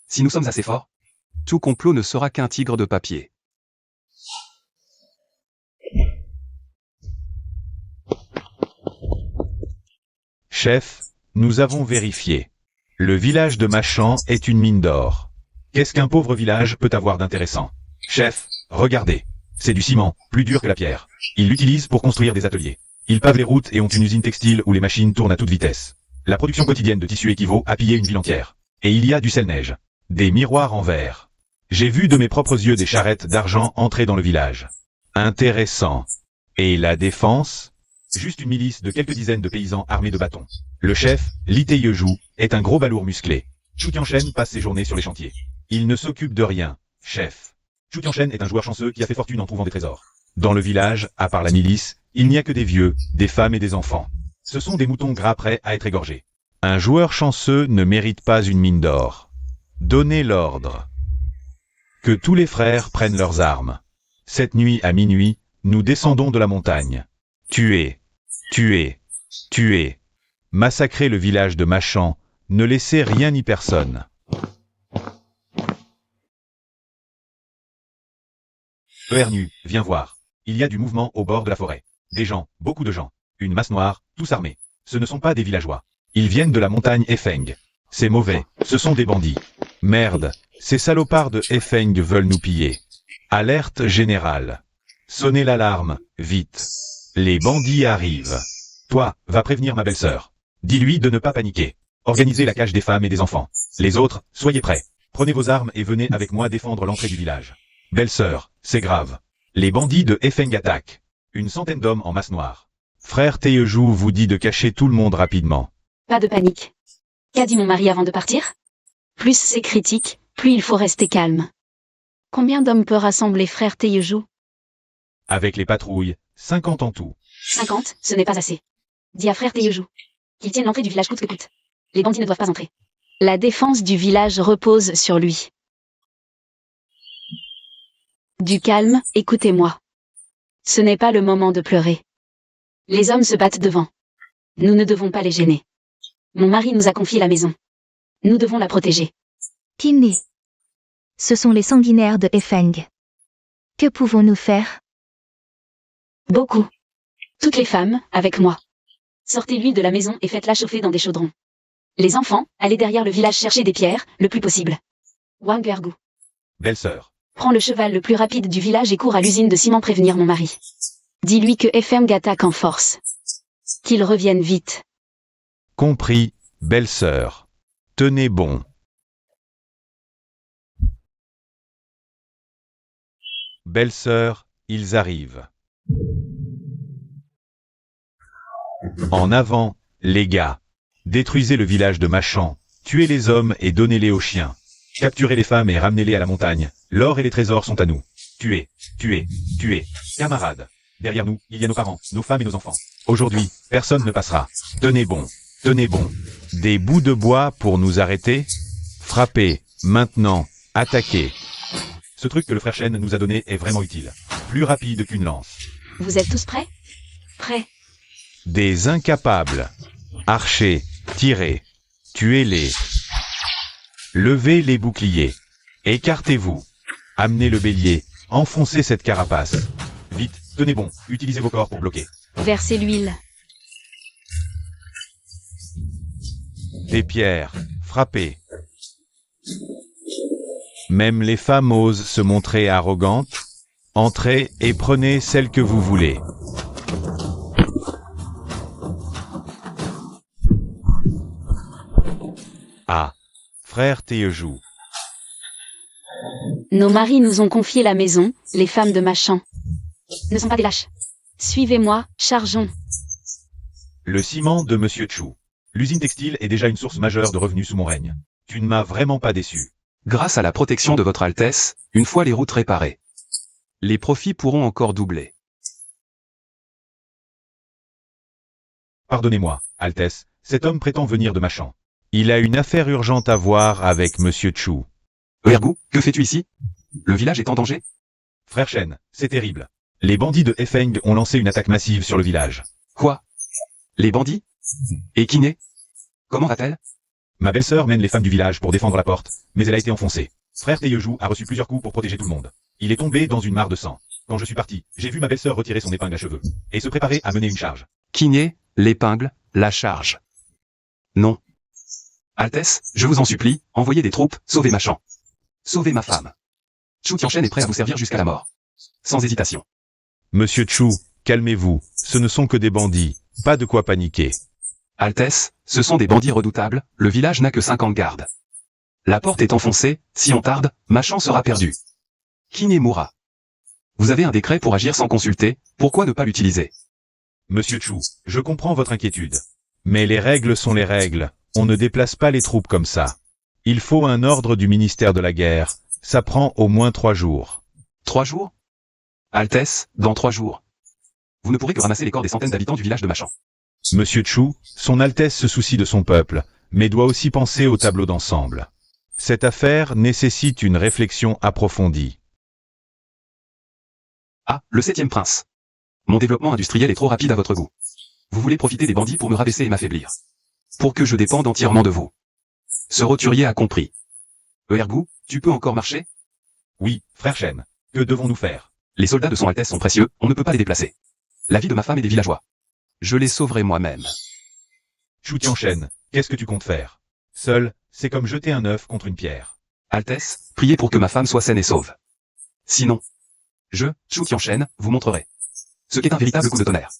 Si nous sommes assez forts, tout complot ne sera qu'un tigre de papier. Chef, nous avons vérifié. Le village de Machan est une mine d'or. Qu'est-ce qu'un pauvre village peut avoir d'intéressant? Chef, regardez. C'est du ciment, plus dur que la pierre. Ils l'utilisent pour construire des ateliers. Ils pavent les routes et ont une usine textile où les machines tournent à toute vitesse. La production quotidienne de tissu équivaut à piller une ville entière. Et il y a du sel-neige. Des miroirs en verre. J'ai vu de mes propres yeux des charrettes d'argent entrer dans le village. Intéressant. Et la défense? Juste une milice de quelques dizaines de paysans armés de bâtons. Le chef, Li Teillejoux, est un gros balourd musclé. Chu Tianchen passe ses journées sur les chantiers. Il ne s'occupe de rien, chef. Chu Tianchen est un joueur chanceux qui a fait fortune en trouvant des trésors. Dans le village, à part la milice, il n'y a que des vieux, des femmes et des enfants. Ce sont des moutons gras prêts à être égorgés. Un joueur chanceux ne mérite pas une mine d'or. Donnez l'ordre. Que tous les frères prennent leurs armes. Cette nuit à minuit, nous descendons de la montagne. Tuez, tuez, tuez. Massacrez le village de Machan, ne laissez rien ni personne. Ernu, viens voir. Il y a du mouvement au bord de la forêt. Des gens, beaucoup de gens. Une masse noire, tous armés. Ce ne sont pas des villageois. Ils viennent de la montagne Efeng. C'est mauvais, ce sont des bandits. Merde, ces salopards de Efeng veulent nous piller. Alerte générale. Sonnez l'alarme, vite. Les bandits arrivent. Toi, va prévenir ma belle-sœur. Dis-lui de ne pas paniquer. Organisez la cage des femmes et des enfants. Les autres, soyez prêts. Prenez vos armes et venez avec moi défendre l'entrée du village. Belle-sœur, c'est grave. Les bandits de Efeng attaquent. Une centaine d'hommes en masse noire. Frère Taeyejou vous dit de cacher tout le monde rapidement. Pas de panique. Qu'a dit mon mari avant de partir? Plus c'est critique, plus il faut rester calme. Combien d'hommes peut rassembler frère Taeyejou? Avec les patrouilles, 50 en tout. 50, ce n'est pas assez. Dis à frère Taeyejou qu'il tienne l'entrée du village coûte que coûte. Les bandits ne doivent pas entrer. La défense du village repose sur lui. Du calme, écoutez-moi. Ce n'est pas le moment de pleurer. Les hommes se battent devant. Nous ne devons pas les gêner. Mon mari nous a confié la maison. Nous devons la protéger. Kiné. Ce sont les sanguinaires de Efeng. Que pouvons-nous faire? Beaucoup. Toutes les femmes, avec moi. Sortez-lui de la maison et faites-la chauffer dans des chaudrons. Les enfants, allez derrière le village chercher des pierres, le plus possible. Wang Ergu. Belle-sœur. Prends le cheval le plus rapide du village et cours à l'usine de ciment prévenir mon mari. Dis-lui que Efeng attaque en force. Qu'il revienne vite. Compris, belle-sœur. Tenez bon. Belle-sœur, ils arrivent. En avant, les gars. Détruisez le village de Machan. Tuez les hommes et donnez-les aux chiens. Capturez les femmes et ramenez-les à la montagne. L'or et les trésors sont à nous. Tuez, tuez, tuez. Camarades. Derrière nous, il y a nos parents, nos femmes et nos enfants. Aujourd'hui, personne ne passera. Tenez bon. Tenez bon. Des bouts de bois pour nous arrêter? Frappez. Maintenant. Attaquez. Ce truc que le frère Shen nous a donné est vraiment utile. Plus rapide qu'une lance. Vous êtes tous prêts? Prêts. Des incapables. Archers, tirez. Tuez-les. Levez les boucliers. Écartez-vous. Amenez le bélier. Enfoncez cette carapace. Vite, tenez bon. Utilisez vos corps pour bloquer. Versez l'huile. Des pierres. Frappez. Même les femmes osent se montrer arrogantes. Entrez et prenez celle que vous voulez. Ah, frère Taeyejou. Nos maris nous ont confié la maison, les femmes de Machan. Ne sont pas des lâches. Suivez-moi, chargeons. Le ciment de Monsieur Chu. L'usine textile est déjà une source majeure de revenus sous mon règne. Tu ne m'as vraiment pas déçu. Grâce à la protection de votre Altesse, une fois les routes réparées, les profits pourront encore doubler. Pardonnez-moi, Altesse, cet homme prétend venir de Machan. Il a une affaire urgente à voir avec Monsieur Chu. Ergu, que fais-tu ici? Le village est en danger? Frère Shen, c'est terrible. Les bandits de Efeng ont lancé une attaque massive sur le village. Quoi? Les bandits? Et Kiné? Comment va-t-elle? Ma belle-sœur mène les femmes du village pour défendre la porte, mais elle a été enfoncée. Frère Taeyejou a reçu plusieurs coups pour protéger tout le monde. Il est tombé dans une mare de sang. Quand je suis parti, j'ai vu ma belle-sœur retirer son épingle à cheveux et se préparer à mener une charge. Kiné, l'épingle, la charge. Non. Altesse, je vous en supplie, envoyez des troupes, sauvez Machan. Sauvez ma femme. Chu Tianchen est prêt à vous servir jusqu'à la mort. Sans hésitation. Monsieur Chu, calmez-vous, ce ne sont que des bandits, pas de quoi paniquer. Altesse, ce sont des bandits redoutables, le village n'a que 50 gardes. La porte est enfoncée, si on tarde, Machan sera perdu. Kiné mourra. Vous avez un décret pour agir sans consulter, pourquoi ne pas l'utiliser? Monsieur Chu, je comprends votre inquiétude. Mais les règles sont les règles, on ne déplace pas les troupes comme ça. Il faut un ordre du ministère de la guerre, ça prend au moins 3 jours. 3 jours? Altesse, dans 3 jours. Vous ne pourrez que ramasser les corps des centaines d'habitants du village de Machan. Monsieur Chu, son Altesse se soucie de son peuple, mais doit aussi penser au tableau d'ensemble. Cette affaire nécessite une réflexion approfondie. Ah, le 7e prince. Mon développement industriel est trop rapide à votre goût. Vous voulez profiter des bandits pour me rabaisser et m'affaiblir. Pour que je dépende entièrement de vous. Ce roturier a compris. Ergu, tu peux encore marcher? Oui, frère Shen. Que devons-nous faire? Les soldats de son Altesse sont précieux, on ne peut pas les déplacer. La vie de ma femme et des villageois. Je les sauverai moi-même. Chu Tianchen, qu'est-ce que tu comptes faire? Seul, c'est comme jeter un œuf contre une pierre. Altesse, priez pour que ma femme soit saine et sauve. Sinon, Chu Tianchen, vous montrerai ce qu'est un véritable coup de tonnerre.